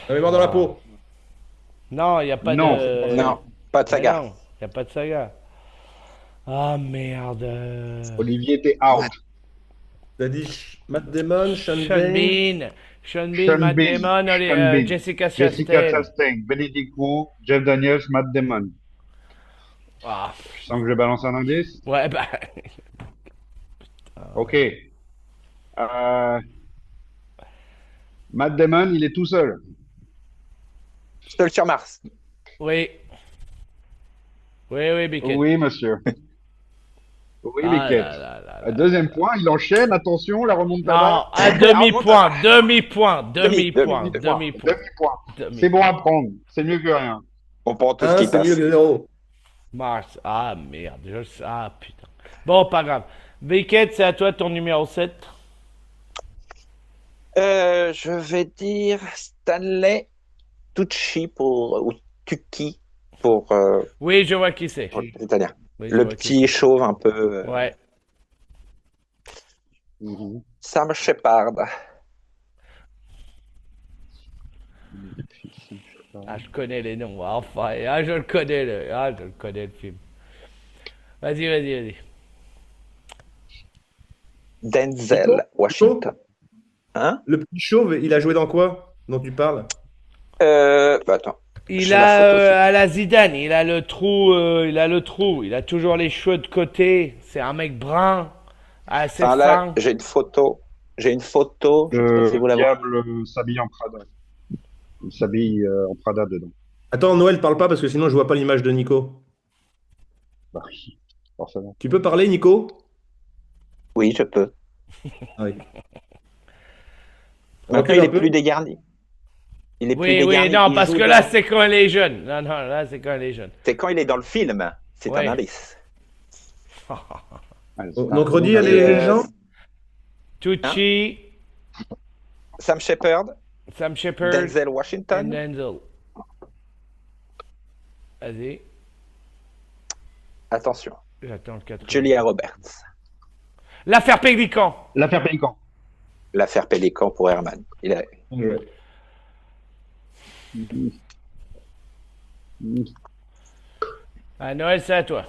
La mémoire dans la peau. Non, il n'y a pas Non, de... Non, pas de Mais saga. non, il n'y a pas de saga. Ah, merde. Olivier était out. T'as dit Matt Damon, Sean Sean Bean. Bean. Sean Bean, Sean Matt Bean, Damon, Sean Bean. Jessica Jessica Chastain. Chastain, Benedict Wong, Jeff Daniels, Matt Damon. Ah, Je sens que je vais balancer un indice. ouais, bah... Ok. Matt Damon, il est tout seul. Seul sur Mars. Oui. Oui, Biquet. Oui, monsieur. Oui, Ah Biquet. là là là là. Deuxième point, il enchaîne. Attention, la remontada. Non, à demi-point, demi-point, demi-point, demi-point. demi-point. Demi-point. C'est bon à prendre. C'est mieux que rien. On prend tout ce Un, qui c'est mieux passe. que zéro. Mars. Ah, merde. Ah, putain. Bon, pas grave. Biquet, c'est à toi ton numéro 7. Je vais dire Stanley Tucci ou Tucci pour Oui, je vois qui c'est. les Italiens. Oui, je Le vois qui petit chauve un peu. c'est. Ouais. Sam Shepard. Ah, je connais les noms. Enfin, ah, je le connais le film. Vas-y. Denzel Washington. Hein? Le petit chauve, il a joué dans quoi dont tu parles? Bah attends, Il j'ai la a photo sous. à la Zidane, il a le trou, il a toujours les cheveux de côté. C'est un mec brun, assez Enfin là, fin. j'ai une photo. J'ai une photo. Je sais pas si Le vous la voyez. diable s'habille en Prada. Il s'habille en Prada dedans. Attends, Noël, parle pas parce que sinon je vois pas l'image de Nico. Bah oui, forcément. Tu peux parler, Nico? Oui, je peux. Ah oui. Maintenant, Recule il un est peu. plus dégarni. Il est plus Oui, oui, dégarni. non, Il parce joue que là, dans. c'est quand elle est jeune. Non, non, là, c'est quand elle est jeune. C'est quand il est dans le film. C'est un Ouais. indice. Allez, Oh, c'est un donc bon redis, indice. allez, Et les gens. Tucci, Sam Shepard, Sam Shepard Denzel et Washington. Denzel. Vas-y, Attention, j'attends le 4. Julia Roberts. L'affaire Pélican. L'affaire Pélican. L'affaire Pélican pour Herman. Ouais. À Noël, c'est à toi.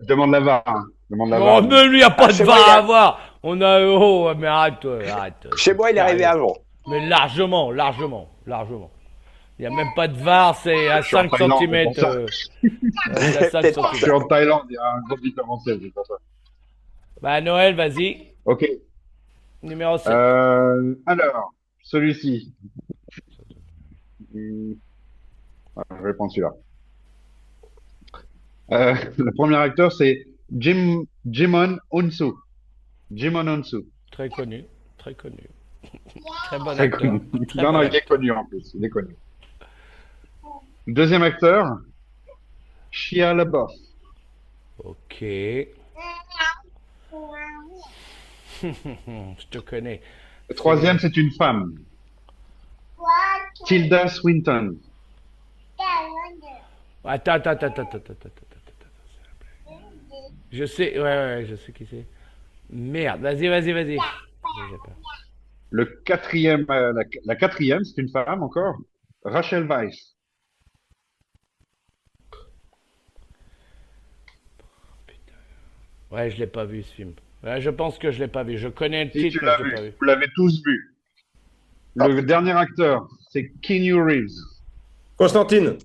Demande la VAR. Hein. Demande la Oh, VAR. mais lui, il n'y a pas de chez VAR moi, il y a- à avoir. On a. Oh, mais arrête, toi, arrête. Chez moi, il est arrivé Sérieux. avant. Mais largement, largement, largement. Il n'y a même pas de VAR, c'est à Je suis en 5 Thaïlande, cm. c'est pour ça. C'est à 5 Peut-être pas. Je suis centimètres. en Thaïlande, il y a un gros différentiel, c'est pour ça. Bah, Noël, vas-y. Ok. Numéro 7. Alors, celui-ci. Je vais prendre celui-là. Le premier acteur, c'est Jimon Onsu. Jimon Onsu. Très connu. Très connu. Très bon Très acteur. connu. Très Non, bon non, il est acteur. connu en plus. Il est connu. Deuxième acteur, Shia LaBeouf. Ok. Je te connais. Le troisième, c'est une femme, Tilda Swinton. Attends. Je sais, ouais, je sais qui c'est. Merde, vas-y. J'ai peur. Le quatrième, la quatrième, c'est une femme encore, Rachel Weisz. Ouais, je l'ai pas vu ce film. Ouais, je pense que je l'ai pas vu. Je connais le Si titre, tu mais l'as je l'ai vu, pas vu. vous l'avez tous vu. Le dernier acteur, c'est Keanu Reeves. Constantine.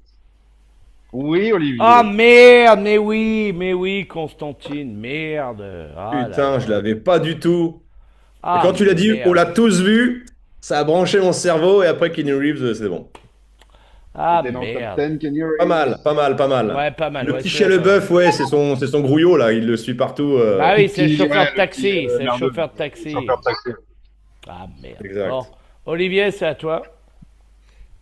Oui, Ah Olivier. merde, mais oui, Constantine, merde. Ah là Putain, je là. l'avais pas du tout. Et Ah quand tu l'as dit, on merde. l'a tous vu, ça a branché mon cerveau et après Keanu Reeves, c'est bon. Ah C'était dans le top merde. 10, Keanu Pas Reeves. mal, pas mal, pas mal. Ouais, pas mal. Le Ouais, petit celui-là, Shia pas mal. LaBeouf, ouais, c'est son grouillot là, il le suit partout. Bah oui, c'est le Petit, chauffeur ouais, de taxi. le petit, C'est le merdeux. chauffeur de taxi. Chauffeur de taxi. Ah merde. Exact. Bon, Olivier, c'est à toi.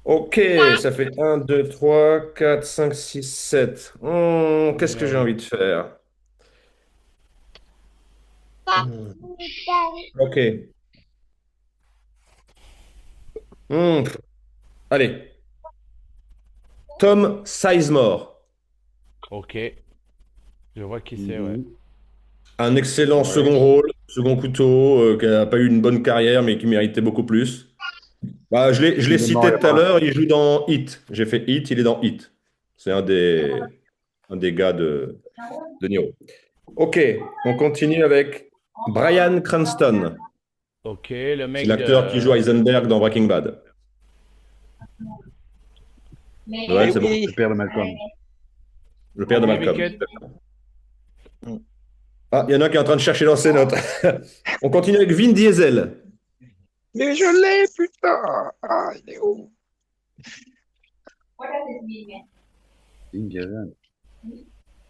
Ok, ça fait 1, 2, 3, 4, 5, 6, 7. Qu'est-ce que j'ai Numéro. envie de faire? Hmm, Ok. Pff. Allez, Tom Sizemore. Ok. Je vois qui c'est, ouais. Un excellent Ouais. second rôle, second couteau, qui n'a pas eu une bonne carrière, mais qui méritait beaucoup plus. Bah, je l'ai Il est mort il y cité a tout à pas l'heure, il joue dans Hit. J'ai fait Hit, il est dans Hit. C'est un des gars de Niro. Ok, on continue avec Bryan Cranston. Ok, le C'est mec l'acteur qui joue de. Heisenberg dans Breaking Bad. Noël, Mais c'est bon. oui. Le père de Malcolm. Le père de Oui, Malcolm. Wicked. Ah, il y en a qui est en train de chercher dans ses notes. On continue avec Vin Diesel. Mais je l'ai, putain. Ah, il est où? Vin Diesel.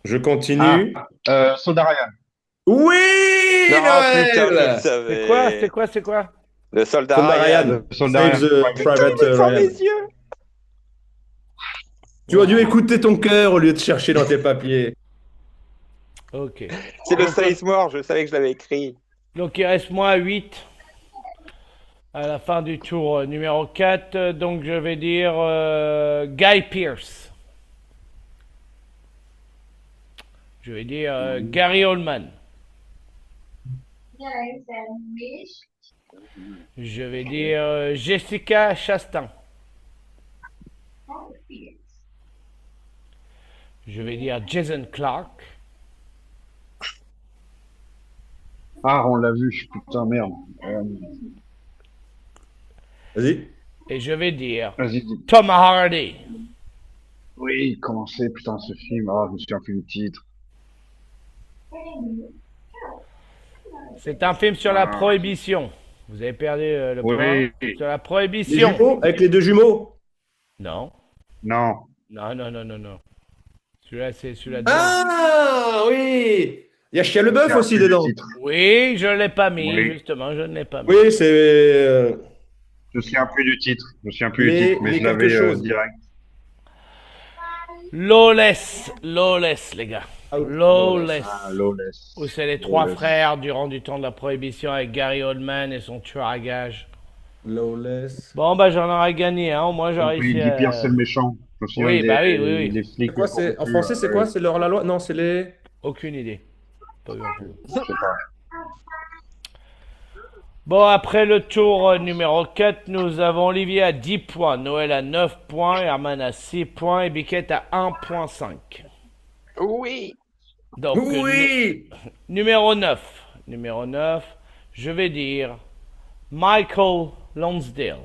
Je continue. Soda Ryan. Oui, Non, putain, je le Noël! savais. C'est quoi? Le soldat Soldat Ryan. Ryan. Le soldat Save Ryan. the Private Devant Ryan. mes yeux. Tu as dû écouter ton cœur au lieu de chercher dans tes papiers. Ok. C'est le Sizemore, je savais que je l'avais écrit. Donc il reste moins 8 à la fin du tour numéro 4. Donc je vais dire Guy Pearce. Je vais dire Gary Oldman. Je vais dire Jessica Chastain. Je vais dire Jason Clarke. Ah, on l'a vu. Putain, merde. Vas-y. Et je vais dire Vas-y, dis. Tom Hardy. Oui, comment c'est, putain, ce film? Ah, je me souviens plus du titre. C'est un film sur la prohibition. Vous avez perdu le point. Oui. Sur la Les prohibition. jumeaux avec les deux jumeaux. Non. Non. Non, non, non, non, non. Celui-là, c'est celui-là de... Ah oui. Il y a Shia LeBeouf Je me aussi souviens plus du dedans. titre. Oui, je ne l'ai pas mis, Oui. justement, je ne l'ai pas mis. Oui, c'est Je me souviens plus du titre. Je me souviens plus du titre, mais les je quelque l'avais chose. direct. Lawless, Lawless, les gars. Lawless. Ah, Lawless. Où c'est les trois Lawless. frères durant du temps de la prohibition avec Gary Oldman et son tueur à gages. Lawless. Bon, bah j'en aurais gagné, hein. Au moins Et j'aurais puis réussi Guy Pearce, c'est à... le méchant. Je me souviens Oui, bah oui, oui, oui. des flics. C'est quoi, c'est en français, c'est quoi? C'est l'heure la loi? Non, c'est les. Aucune idée. Pas grand-chose. Je sais pas. Bon, après le tour numéro 4, nous avons Olivier à 10 points, Noël à 9 points, Herman à 6 points et Biquette à 1,5. Oui. Donc, Oui! numéro 9. Numéro 9, je vais dire Michael Lonsdale.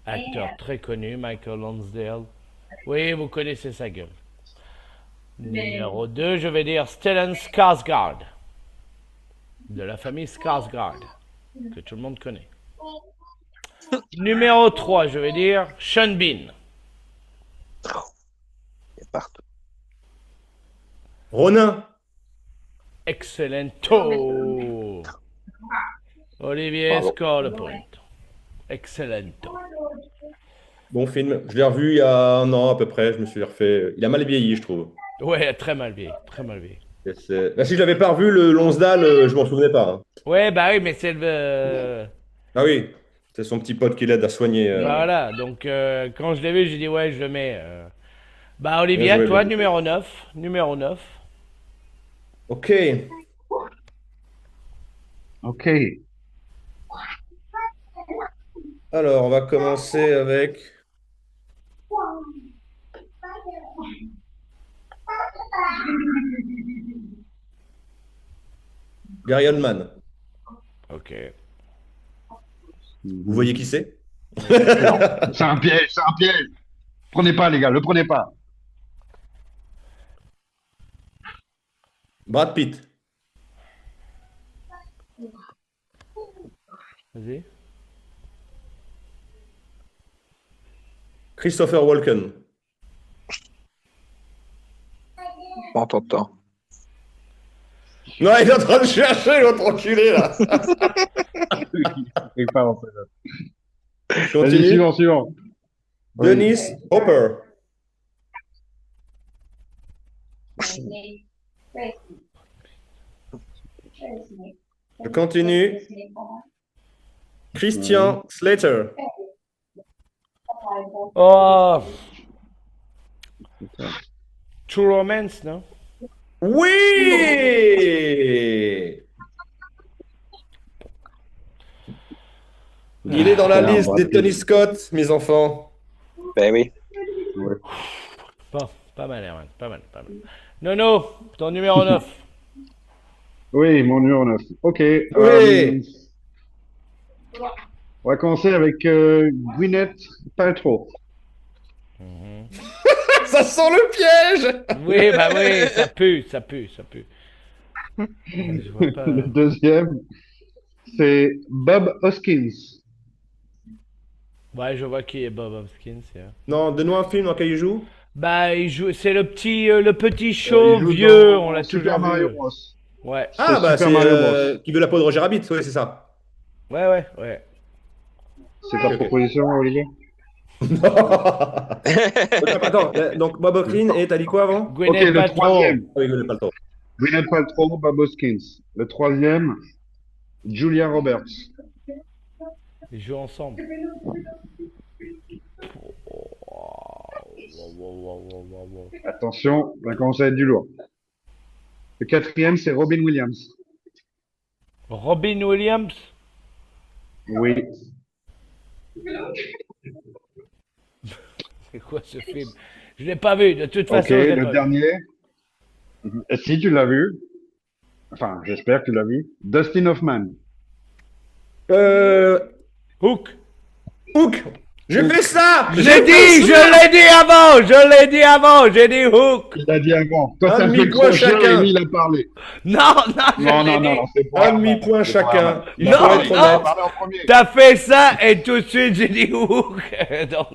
Acteur très connu, Michael Lonsdale. Oui, vous connaissez sa gueule. Numéro 2, je vais dire Stellan Skarsgård. De la famille Skarsgård, que tout le monde connaît. Numéro 3, je vais dire Sean Bean. Il est partout. Ronin. Excellento. Olivier Bravo. score le point. Excellento. Bon film. Je l'ai revu il y a un an à peu près. Je me suis refait. Il a mal vieilli, je trouve. Ouais, très mal vieilli, très mal vieilli. Bah, si je l'avais pas revu, le Lonsdale, je m'en souvenais pas, hein. Ouais, bah oui, mais c'est le... Ah oui, c'est son petit pote qui l'aide à soigner. Bah voilà, donc quand je l'ai vu, j'ai dit ouais, je le mets. Bah Olivier, Bien joué, toi, bien joué. numéro 9. Numéro 9. Ok. Ok. Alors, on va commencer avec. Gary Oldman. Ok. Vous voyez qui c'est? Non, c'est un piège, c'est un piège. Prenez pas, les gars, le prenez pas. Brad Pitt. Vas-y. Christopher Walken. Prends ton temps. Non, il est en train de chercher l'autre enculé là. Et pas en fait. Je Vas-y, continue. suivant, suivant. Dennis Hopper. Je continue. Christian Slater. Oh. True Romance, non? Oui! Il est dans la Ah, liste Brad des Pitt. Tony Scott, mes enfants. Ben oui. Bon, pas mal, Herman, pas mal, pas mal. Nono, ton numéro 9. Oui, mon numéro 9. Ok. Oui. On va commencer avec Gwyneth Paltrow. Ça sent le piège! Oui, bah oui, ça pue, ça pue, ça pue. Je vois pas. Le deuxième, c'est Bob Hoskins. Ouais, je vois qui est Bob Hoskins. Yeah. Non, donne-nous un film dans lequel il joue. Bah, il joue, c'est le petit Il chauve joue vieux, dans on l'a Super toujours Mario vu. Bros. Ouais, Ah, C'est bah Super c'est Mario Bros. qui veut la peau de Roger Rabbit, oui, c'est ça. ouais, ouais, ouais. C'est ta proposition, Olivier? Non. Attends, donc Bob Hoskins et t'as dit quoi avant? Ok, Gwyneth le Paltrow. troisième. Ah oui, je n'ai pas le temps. Gwyneth Paltrow, Bob Hoskins. Le troisième, Julia Roberts. Ils jouent ensemble. Wow. Attention, on va commencer à être du lourd. Le quatrième, c'est Robin Williams. Robin Williams. Oui. C'est quoi ce film? Je l'ai pas vu, de toute Ok, façon. Je l'ai le pas vu. dernier. Si tu l'as vu, enfin, j'espère que tu l'as vu. Dustin Hoffman. Euh, Hook. Hook. J'ai fait ça. Je l'ai dit avant, j'ai dit Hook. Il a dit avant. Toi, Un t'as fait le demi-point crochet chacun. et lui, il a parlé. Non, je Non, l'ai non, dit. non, c'est pas Un demi-point c'est pas chacun. grave. Il Non, faut être Il non. a honnête. parlé en premier. T'as fait ça et tout de suite j'ai dit Hook. Donc,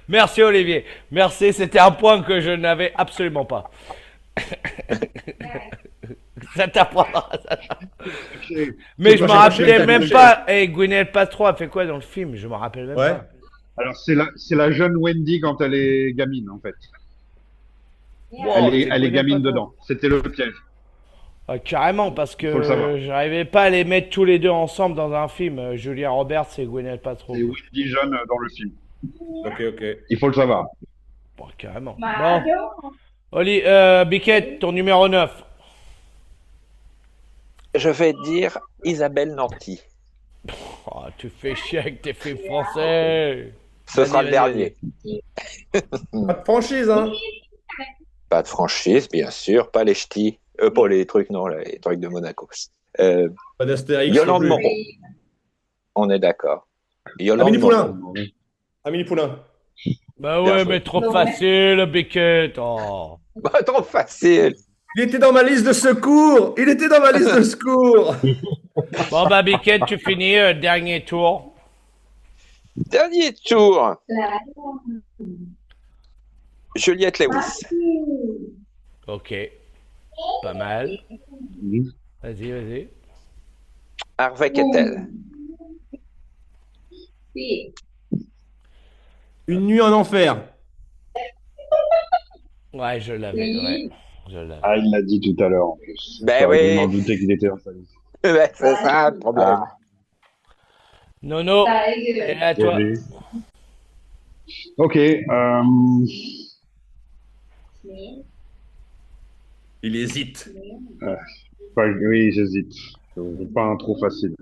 merci Olivier. Merci, c'était un point que je n'avais absolument pas. Ça t'apprendra. Mais je me rappelais même pas. Et Gwyneth Paltrow a fait quoi dans le film? Je me rappelle même Ouais. pas. Alors, c'est la jeune Wendy quand elle est gamine, en fait. Wow, Elle c'est est Gwyneth gamine Paltrow. dedans. C'était le piège. Ah, carrément, parce Faut le savoir. que j'arrivais pas à les mettre tous les deux ensemble dans un film. Julia Roberts et Gwyneth Paltrow. C'est Wendy jeune dans le film. Ok, ok. Il faut le savoir. Bon, carrément. Bon. Oli, Biquette, ton numéro 9. Je vais dire Isabelle Nanty. Oh, tu fais chier avec tes films français. Ce Vas-y, sera le vas-y, dernier. Pas de franchise, hein. Pas de franchise, bien sûr. Pas les ch'tis. Pas les trucs, non, les trucs de Monaco. Pas d'Astérix. Yolande non plus. Moreau. On est d'accord. Yolande Amélie Moreau. Poulain. Amélie Poulain. Bah Bien ouais, joué. mais trop facile, Biquette. Oh. Bah, trop facile. Il était dans ma liste de secours. Il était dans ma liste de secours. Bon, bah, Biquette, tu finis, dernier tour. Dernier tour. Juliette Lewis. Ok. Pas mal. Mhm. Vas-y. Harvey Kettel. Une nuit en enfer. Ouais, je l'avais, ouais. Je l'avais. Ah, il l'a dit tout à l'heure, en plus. Ben J'aurais dû oui. m'en douter qu'il était dans sa liste. Ouais, c'est ça le problème. Ah. Nono, et à toi. Désolé. Ok. Il hésite. Oui, j'hésite. C'est pas un trop facile.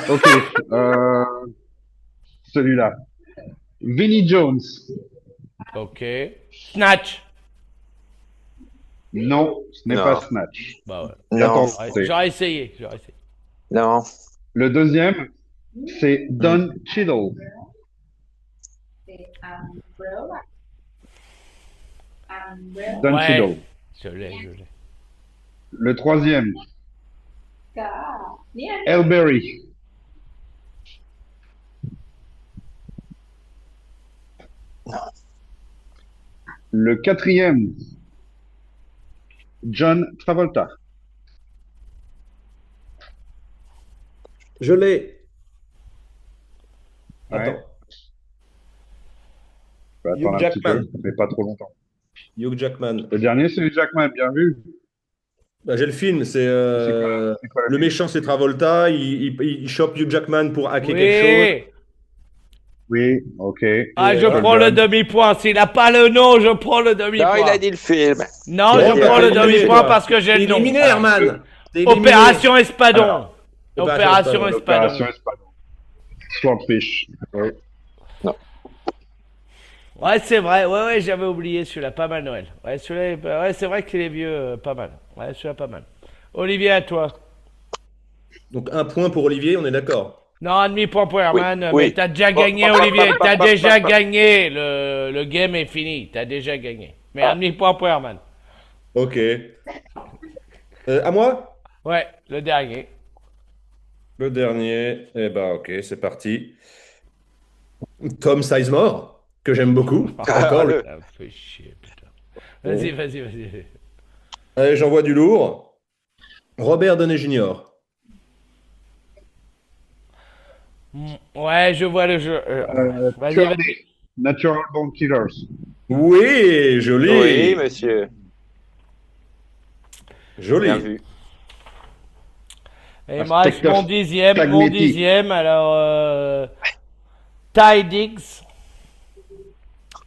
Ok. Celui-là. Vinnie Jones. Ok. Snatch. Non, ce n'est Non. pas Snatch. Bah ouais. Non, Attends, Ouais, j'aurais essayé. non. le deuxième, c'est Don Cheadle. Don Ouais. Cheadle. Je l'ai. Le troisième, Elle Berry. Le quatrième, John Travolta. Je l'ai. Ouais. Attends. Je vais Hugh attendre un petit Jackman. peu, mais pas trop longtemps. Hugh Jackman. Le dernier, c'est Hugh Jackman, bien vu. Bah, j'ai le film. C'est C'est quoi la le vie méchant, c'est Travolta. Il chope Hugh Jackman pour hacker quelque chose. Oui. Oui, ok. Ah, je Ouais. prends le demi-point. S'il n'a pas le nom, je prends le demi-point. Non, il a dit le film. Non, Ouais, je t'es prends le éliminé, demi-point toi. parce que j'ai T'es le nom. éliminé, Herman. T'es éliminé. Opération Espadon. Alors, Opération Espadon. Espadon. Opération Espadon. Swordfish. Ouais. Ouais, c'est vrai. Ouais, j'avais oublié celui-là. Pas mal, Noël. Ouais, celui-là, ouais, c'est vrai qu'il est vieux. Pas mal. Ouais, celui-là, pas mal. Olivier, à toi. Donc un point pour Olivier, on est d'accord. Non, un demi-point pour Herman. Oui. Mais t'as déjà gagné, Oh, Olivier. T'as oh, déjà oh, gagné. Le game est fini. T'as déjà gagné. Mais un demi-point pour Herman. Ok. À moi? Ouais, le dernier. Le dernier. Eh ben ok, c'est parti. Tom Sizemore, que j'aime beaucoup. Encore le... Ah, fais chier, putain. Vas-y. Allez, j'envoie du lourd. Robert Downey Jr. Ouais, je vois le jeu. Vas-y. Natural Born Killers. Oui, joli. Oui, monsieur. Joli. Bien vu. Et il me reste mon dixième. Stagnetti. Alors, Ty Diggs.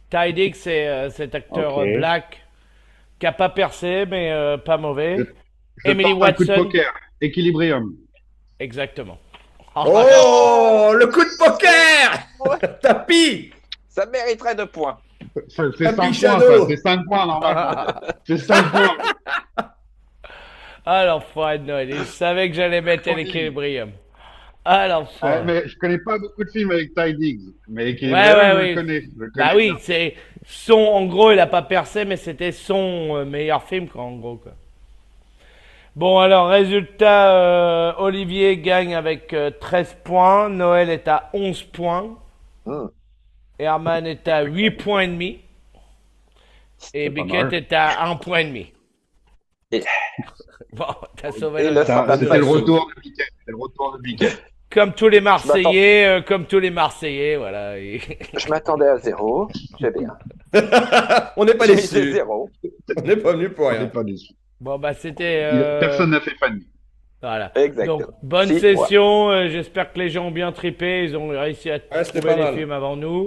Ty Diggs, c'est cet acteur Ok. black qui n'a pas percé, mais pas mauvais. Je Emily tente un coup de Watson. poker. Equilibrium. Exactement. Oh, le coup de poker. Tapis. Ça mériterait 2 points. C'est 5 Happy points, Shadow. ça. C'est 5 points, normalement. C'est 5 points. Alors, Fred Noël, il savait que j'allais mettre l'équilibrium. Alors, Mais je connais pas beaucoup de films avec Ty Diggs. Mais qui est Ouais, vrai, ouais, je oui. le connais. Je le Bah connais oui, bien. c'est son. En gros, il a pas percé, mais c'était son meilleur film, quoi, en gros, quoi. Bon, alors, résultat, Olivier gagne avec 13 points. Noël est à 11 points. Hmm. Herman est à 8 points et demi. Et C'est pas Biquette mal. est à 1 point et demi. Et, Bon, t'as sauvé et le. le Ça, Samba c'était le Slice. retour de Biquet. C'est le retour de Biquet. Comme tous les Marseillais, voilà. Je m'attendais à 0. J'ai bien. On n'est pas J'ai misé déçus. 0. On n'est pas venu pour On n'est rien. pas déçu. Bon, bah, c'était. Personne n'a fait Fanny. Voilà. Exactement. Donc, bonne Si, session. J'espère que les gens ont bien trippé. Ils ont réussi à Ouais, c'était trouver pas les mal. films avant nous.